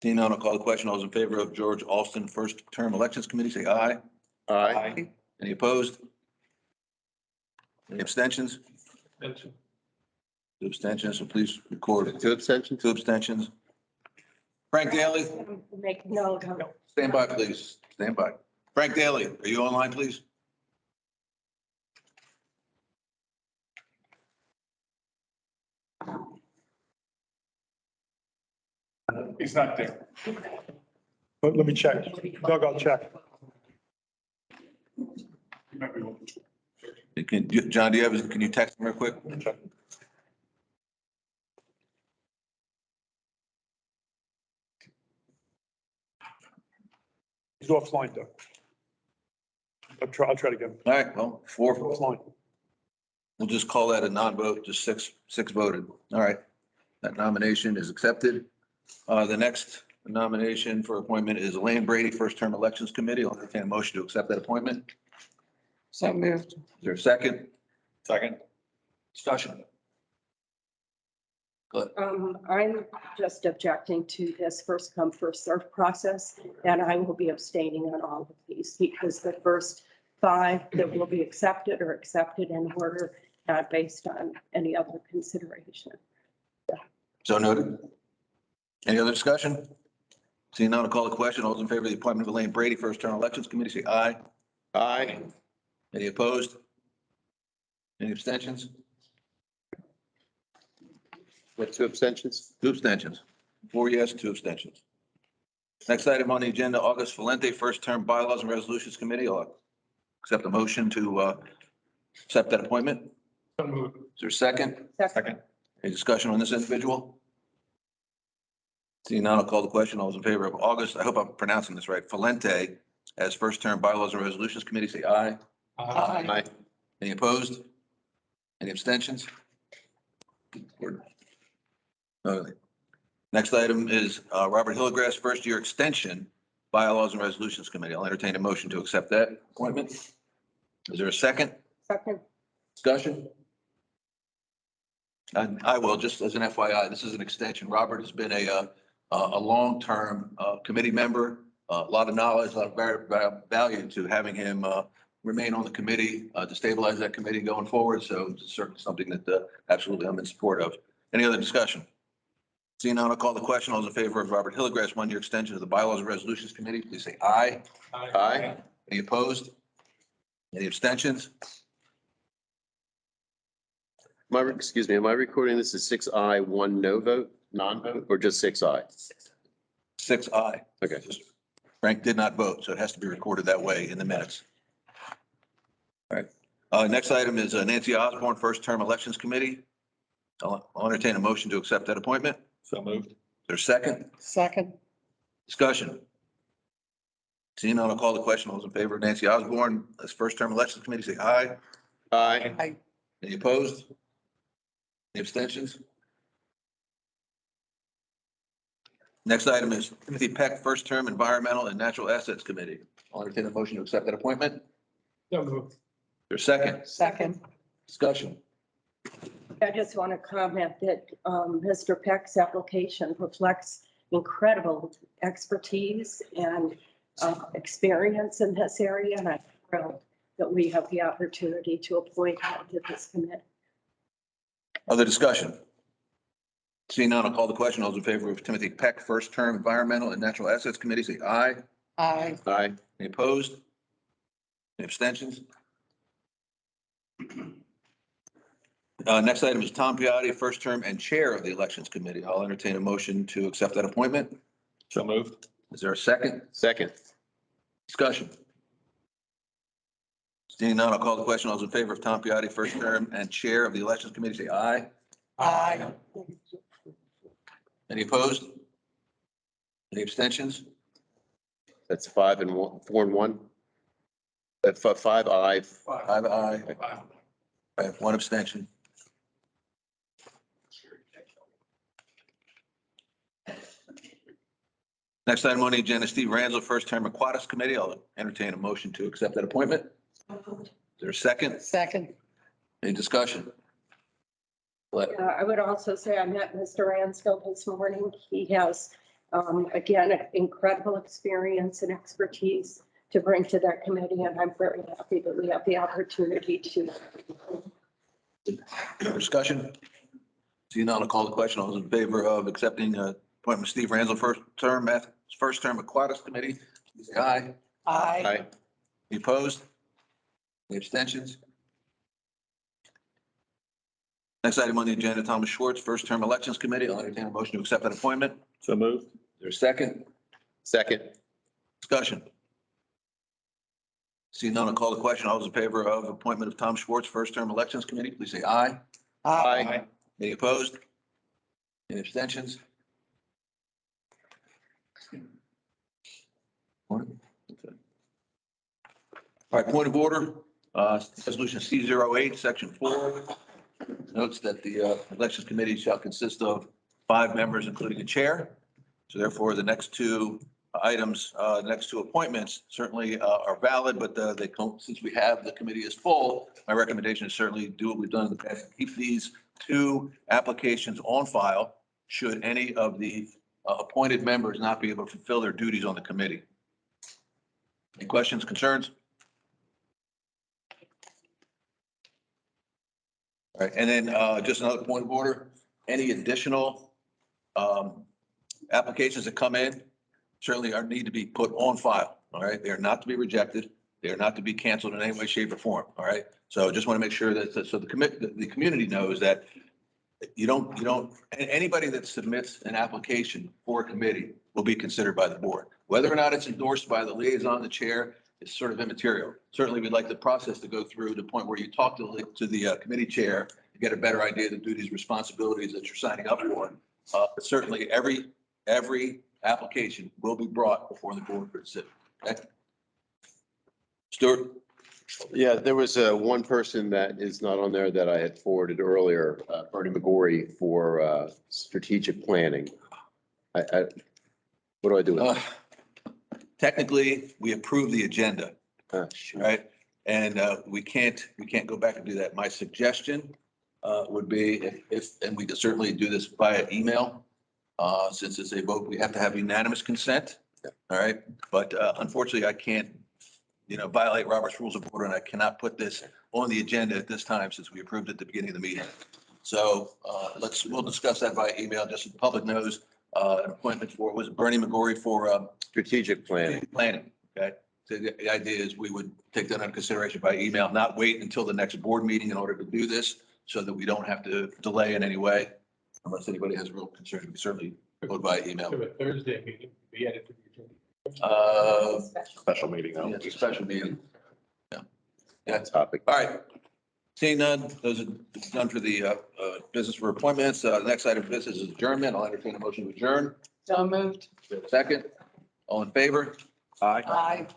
Seeing none, I'll call the question. All those in favor of George Alston, first term elections committee, say aye. Aye. Any opposed? Any abstentions? Abstention. Two abstentions, so please record. Two abstentions? Two abstentions. Frank Daly, Make note of it. stand by, please. Stand by. Frank Daly, are you online, please? He's not there. Let me check. Doug, I'll check. John, do you have, can you text him real quick? He's offline, Doug. I'll try to get him All right, well, four, offline. we'll just call that a non-vote, just six voted. All right. That nomination is accepted. The next nomination for appointment is Elaine Brady, first term elections committee. I'll entertain a motion to accept that appointment. So moved. Is there a second? Second. Discussion. Go ahead. I'm just objecting to this first come, first served process, and I will be abstaining on all of these because the first five that will be accepted are accepted in order, not based on any other consideration. So noted. Any other discussion? Seeing none, I'll call the question. All those in favor of the appointment of Elaine Brady, first term elections committee, say aye. Aye. Any opposed? Any abstentions? What, two abstentions? Two abstentions. 4 yes, 2 abstentions. Next item on the agenda, August Valente, first term bylaws and resolutions committee. I'll accept the motion to accept that appointment. So moved. Is there a second? Second. Any discussion on this individual? Seeing none, I'll call the question. All those in favor of August, I hope I'm pronouncing this right, Valente as first term bylaws and resolutions committee, say aye. Aye. Any opposed? Any abstentions? Okay. Next item is Robert Hillegrass, first year extension bylaws and resolutions committee. I'll entertain a motion to accept that appointment. Is there a second? Second. Discussion? And I will, just as an FYI, this is an extension. Robert has been a long-term committee member, a lot of knowledge, a lot of value to having him remain on the committee to stabilize that committee going forward. So it's certainly something that absolutely I'm in support of. Any other discussion? Seeing none, I'll call the question. All those in favor of Robert Hillegrass, 1 year extension of the bylaws and resolutions committee, please say aye. Aye. Any opposed? Any abstentions? Excuse me, am I recording this as 6 aye, 1 no vote, non-vote, or just 6 aye? 6 aye. Okay. Frank did not vote, so it has to be recorded that way in the minutes. All right. Next item is Nancy Osborne, first term elections committee. I'll entertain a motion to accept that appointment. So moved. Is there a second? Second. Discussion. Seeing none, I'll call the question. All those in favor of Nancy Osborne as first term elections committee, say aye. Aye. Aye. Any opposed? Any abstentions? Next item is Timothy Peck, first term environmental and natural assets committee. I'll entertain a motion to accept that appointment. Is So moved. there a second? Second. Discussion. I just want to comment that Mr. Peck's application reflects incredible expertise and experience in this area, and I'm thrilled that we have the opportunity to appoint him to this committee. Other discussion? Seeing none, I'll call the question. All those in favor of Timothy Peck, first term environmental and natural assets committee, say aye. Aye. Aye. Any opposed? Any abstentions? Next item is Tom Piatti, first term and chair of the elections committee. I'll entertain a motion to accept that appointment. So moved. Is there a second? Second. Discussion. Seeing none, I'll call the question. All those in favor of Tom Piatti, first term and chair of the elections committee, say aye. Aye. Any opposed? Any abstentions? That's 5 and 1, 4 and 1. That's 5 aye. Five aye. I have one abstention. Next item on the agenda, Steve Ranzel, first term Aquatics Committee. I'll entertain a motion to accept that appointment. Is there a second? Second. Any discussion? I would also say I met Mr. Ransfield this morning. He has, again, incredible experience and expertise to bring to that committee, and I'm very happy that we have the opportunity to. Discussion? Seeing none, I'll call the question. All those in favor of accepting appointment of Steve Ranzel, first term Aquatics Committee, please say aye. Aye. Aye. Any opposed? Any abstentions? Next item on the agenda, Thomas Schwartz, first term Elections Committee. I'll entertain a motion to accept that appointment. So moved. Is there a second? Second. Discussion? Seeing none, I'll call the question. All those in favor of appointment of Tom Schwartz, first term Elections Committee, please say aye. Aye. Any opposed? Any abstentions? All right, point of order, resolution C08, section 4. Notes that the elections committee shall consist of 5 members, including a chair. So therefore, the next 2 items, the next 2 appointments certainly are valid, but they don't, since we have the committee is full, my recommendation is certainly do what we've done in the past, keep these 2 applications on file should any of the appointed members not be able to fulfill their duties on the committee. Any questions, concerns? All right, and then just another point of order, any additional applications that come in certainly need to be put on file, all right? They are not to be rejected. They are not to be canceled in any way, shape, or form, all right? So just want to make sure that, so the community knows that anybody that submits an application for a committee will be considered by the board. Whether or not it's endorsed by the liaison, the chair, is sort of immaterial. Certainly, we'd like the process to go through to the point where you talk to the committee chair to get a better idea of the duties, responsibilities that you're signing up for. But certainly, every application will be brought before the board for decision. Okay? Stuart? Yeah, there was one person that is not on there that I had forwarded earlier, Bernie McGorry for strategic planning. What do I do with that? Technically, we approve the agenda, Shoot. right? And we can't go back and do that. My suggestion would be and we could certainly do this via email. Since it's a vote, we have to have unanimous consent. All right. But unfortunately, I can't, violate Robert's Rules of Order, and I cannot put this on the agenda at this time since we approved it at the beginning of the meeting. So we'll discuss that by email, just so the public knows. An appointment was Bernie McGorry for Strategic planning. Okay. So the idea is we would take that under consideration by email, not wait until the next board meeting in order to do this, so that we don't have to delay in any way. Unless anybody has real concerns, we certainly vote by email. To a Thursday meeting, be added to the agenda. Special meeting. Yeah, it's a special meeting. Yeah. That topic. All right. Seeing none, those are done for the business for appointments. The next item of business is adjournment. I'll entertain a motion to adjourn. So moved. Second, all in favor? Aye. Aye.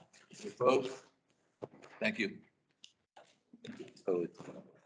Opposed? Thank you.